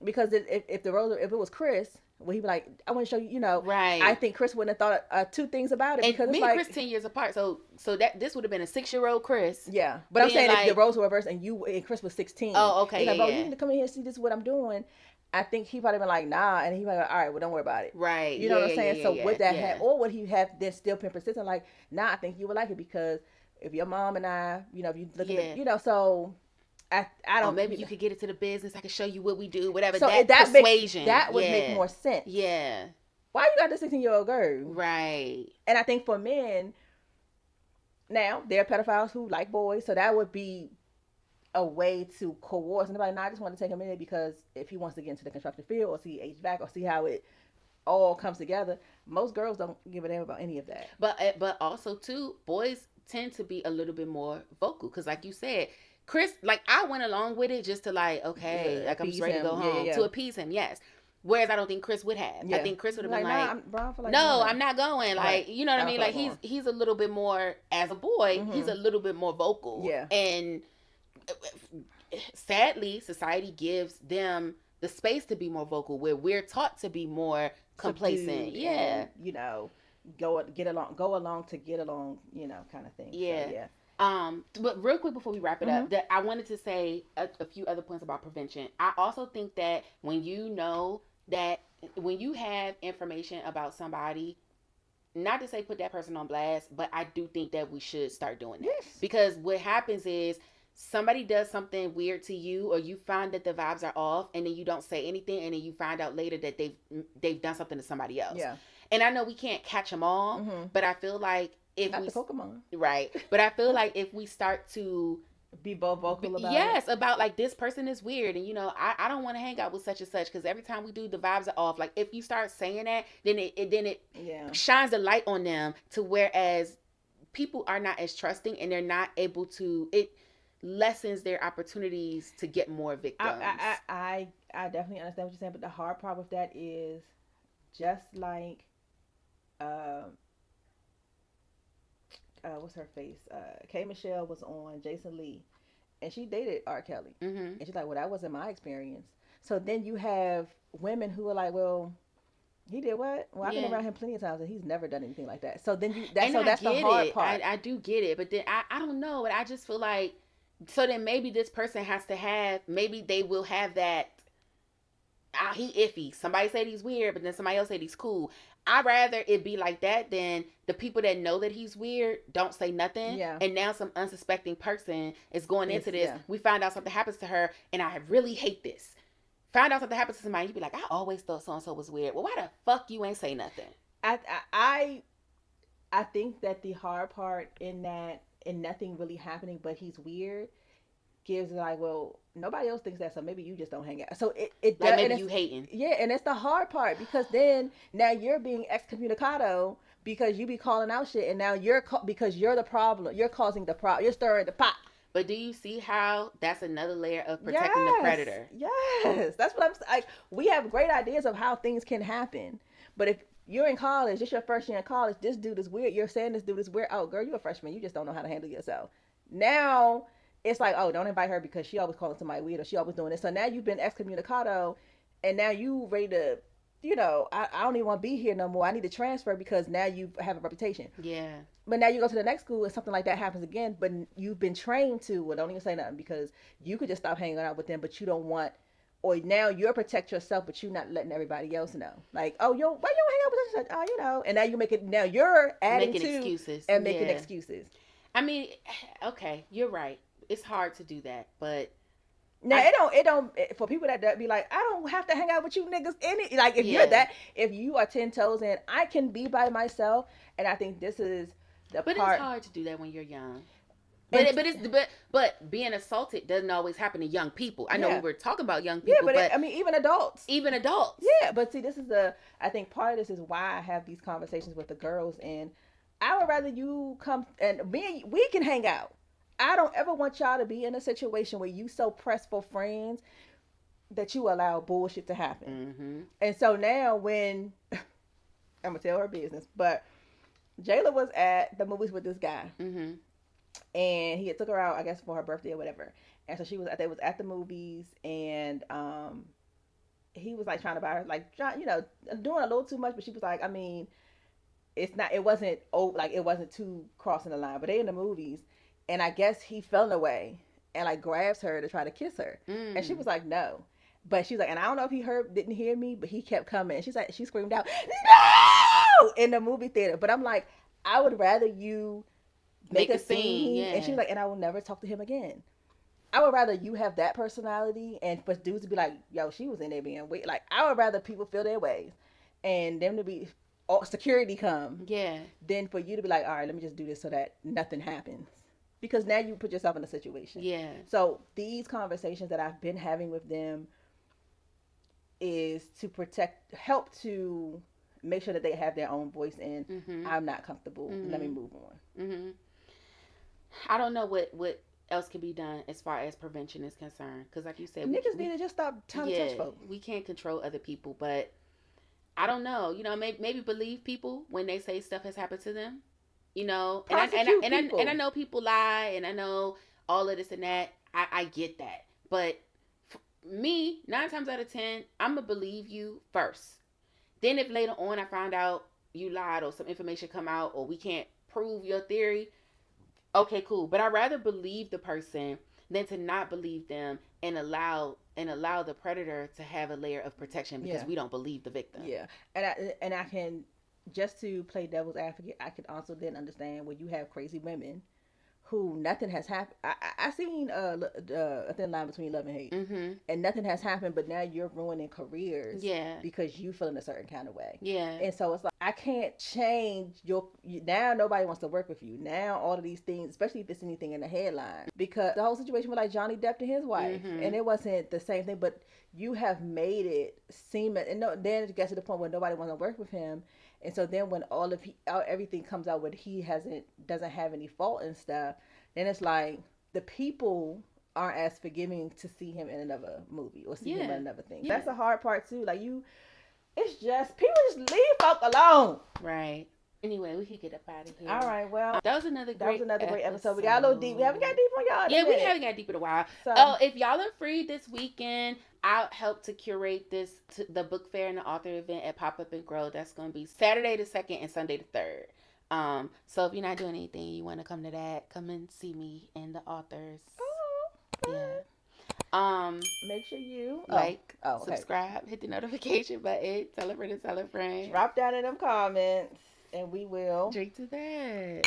Because if it was Chris, well, he'd be like, I want to show you, right. I think Chris wouldn't have thought two things about it. And because me and Chris 10 years apart, so that this would have been a 6-year-old Chris. Yeah, but I'm saying, like, if the roles were reversed and Chris was 16. Oh, okay. He's like, bro, you need to come in here and see this is what I'm doing. I think he probably been like, nah, and he probably like, all right, well, don't worry about it. Right. You know what I'm saying? So would that have, or would he have then still been persistent, like, nah, I think you would like it, because if your mom and I, if you look at it, so I don't. Or maybe you could get into the business. I can show you what we do, whatever. So that persuasion. That would make more sense. Yeah. Why you got this 16-year-old girl? Right. And I think for men, now, there are pedophiles who like boys, so that would be a way to coerce. And they're like, I just want to take him in there because if he wants to get into the construction field or see HVAC or see how it all comes together, most girls don't give a damn about any of that. But also, too, boys tend to be a little bit more vocal, because like you said, Chris, like, I went along with it just to, like, okay, like, I'm just ready to go home to appease him, yes. Whereas I don't think Chris would have. Yeah. I think Chris would have been like, no, I'm not going. Like, you know what I mean? Like, he's a little bit more, as a boy, he's a little bit more vocal. Yeah. And sadly, society gives them the space to be more vocal, where we're taught to be more complacent. Yeah. And, go along to get along, kind of thing. Yeah. So, yeah. But real quick before we wrap it up, that I wanted to say a few other points about prevention. I also think that when you know that when you have information about somebody, not to say put that person on blast, but I do think that we should start doing that. Yes. Because what happens is somebody does something weird to you, or you find that the vibes are off, and then you don't say anything, and then you find out later that they've done something to somebody else. Yeah. And I know we can't catch them all, but I feel like if Not the Pokemon. Right. But I feel like if we start to be both vocal about it. About like this person is weird, and I don't want to hang out with such and such because every time we do, the vibes are off. Like if you start saying that, then it shines a light on them to whereas people are not as trusting and they're not able to. It lessens their opportunities to get more victims. I definitely understand what you're saying, but the hard part with that is just like what's her face? K. Michelle was on Jason Lee, and she dated R. Kelly, and she's like, "Well, that wasn't my experience." So then you have women who are like, "Well, he did what? Well, I've been around him plenty of times, and he's never done anything like that." So then that's the hard part. I do get it, but then I don't know, but I just feel like so then maybe this person has to have maybe they will have that. He iffy. Somebody said he's weird, but then somebody else said he's cool. I'd rather it be like that than the people that know that he's weird don't say nothing. Yeah. And now some unsuspecting person is going into this. Yeah. We find out something happens to her, and I really hate this. Find out something happens to somebody, you be like, I always thought so and so was weird. Well, why the fuck you ain't say nothing? I think that the hard part in that and nothing really happening, but he's weird, gives like, well, nobody else thinks that, so maybe you just don't hang out. So it like maybe you hating. Yeah, and it's the hard part because then now you're being excommunicado because you be calling out shit, and now because you're the problem, you're causing the problem, you're stirring the pot. But do you see how that's another layer of protecting the predator? Yes, that's what I'm like. We have great ideas of how things can happen, but if you're in college, it's your first year in college, this dude is weird. You're saying this dude is weird. Oh, girl, you're a freshman. You just don't know how to handle yourself. Now it's like, oh, don't invite her because she always calling somebody weird or she always doing this. So now you've been excommunicado, and now you ready to, I don't even want to be here no more. I need to transfer because now you have a reputation. Yeah. But now you go to the next school and something like that happens again, but you've been trained to, well, don't even say nothing because you could just stop hanging out with them, but you don't want, or now you're protect yourself, but you're not letting everybody else know. Like, oh, why you don't hang out with us? Oh, and now you make it, now you're adding making to excuses. And making excuses. I mean, okay, you're right. It's hard to do that, but now it don't for people that be like, I don't have to hang out with you niggas like if you're that, if you are 10 toes in, I can be by myself, and I think this is the part. But it's hard to do that when you're young. But being assaulted doesn't always happen to young people. I know we were talking about young people, but I mean even adults. Yeah, but see, this is I think part of this is why I have these conversations with the girls, and I would rather you come and we can hang out. I don't ever want y'all to be in a situation where you so pressed for friends that you allow bullshit to happen. Mm-hmm. And so now when I'm gonna tell her business, but Jayla was at the movies with this guy, and he had took her out, I guess, for her birthday or whatever. And so they was at the movies, and he was like trying to buy her, like doing a little too much, but she was like, I mean, it wasn't too crossing the line, but they in the movies. And I guess he fell in the way and like grabs her to try to kiss her. And she was like, no. But she's like, and I don't know if he didn't hear me, but he kept coming. And she's like, she screamed out, no! In the movie theater. But I'm like, I would rather you make a scene. Yeah. And she was like, and I will never talk to him again. I would rather you have that personality and for dudes to be like, yo, she was in there being weird. Like, I would rather people feel their ways and them to be, security come. Yeah. Than for you to be like, all right, let me just do this so that nothing happens. Because now you put yourself in a situation. Yeah. So these conversations that I've been having with them is to help to make sure that they have their own voice and I'm not comfortable. Let me move on. I don't know what else can be done as far as prevention is concerned. Because like you said, niggas need to just stop trying to touch folks. We can't control other people, but I don't know. Maybe believe people when they say stuff has happened to them. And I know people lie, and I know all of this and that. I get that, but me, 9 times out of 10, I'm gonna believe you first. Then if later on I find out you lied or some information come out or we can't prove your theory, Okay, cool. But I'd rather believe the person than to not believe them and allow the predator to have a layer of protection because Yeah. we don't believe the victim. Yeah. And I can, just to play devil's advocate, I can also then understand when you have crazy women who nothing has happened. I seen a thin line between love and hate, Mm-hmm. and nothing has happened, but now you're ruining careers, Yeah. because you feel in a certain kind of way. Yeah. And so it's like, I can't change now nobody wants to work with you. Now all of these things, especially if it's anything in the headline, because the whole situation with like Johnny Depp and his wife, Mm-hmm. and it wasn't the same thing, but you have made it seem, and no, then it gets to the point where nobody wants to work with him. And so then when everything comes out where he doesn't have any fault and stuff, then it's like the people aren't as forgiving to see him in another movie or see him in another thing. Yeah. That's the hard part too. Like, it's just people just leave folk alone. Right. Anyway, we could get up out of here. All right. Well, that was another great episode. We got a little deep. We haven't got deep on y'all. Yeah, we haven't got deep in a while. So, if y'all are free this weekend, I'll help to curate the book fair and the author event at Pop Up and Grow. That's going to be Saturday the 2nd and Sunday the 3rd. So if you're not doing anything, you want to come to that, come and see me and the authors. Oh, yeah. Make sure you subscribe, hit the notification button, tell a friend, drop down in them comments, and we will drink to that.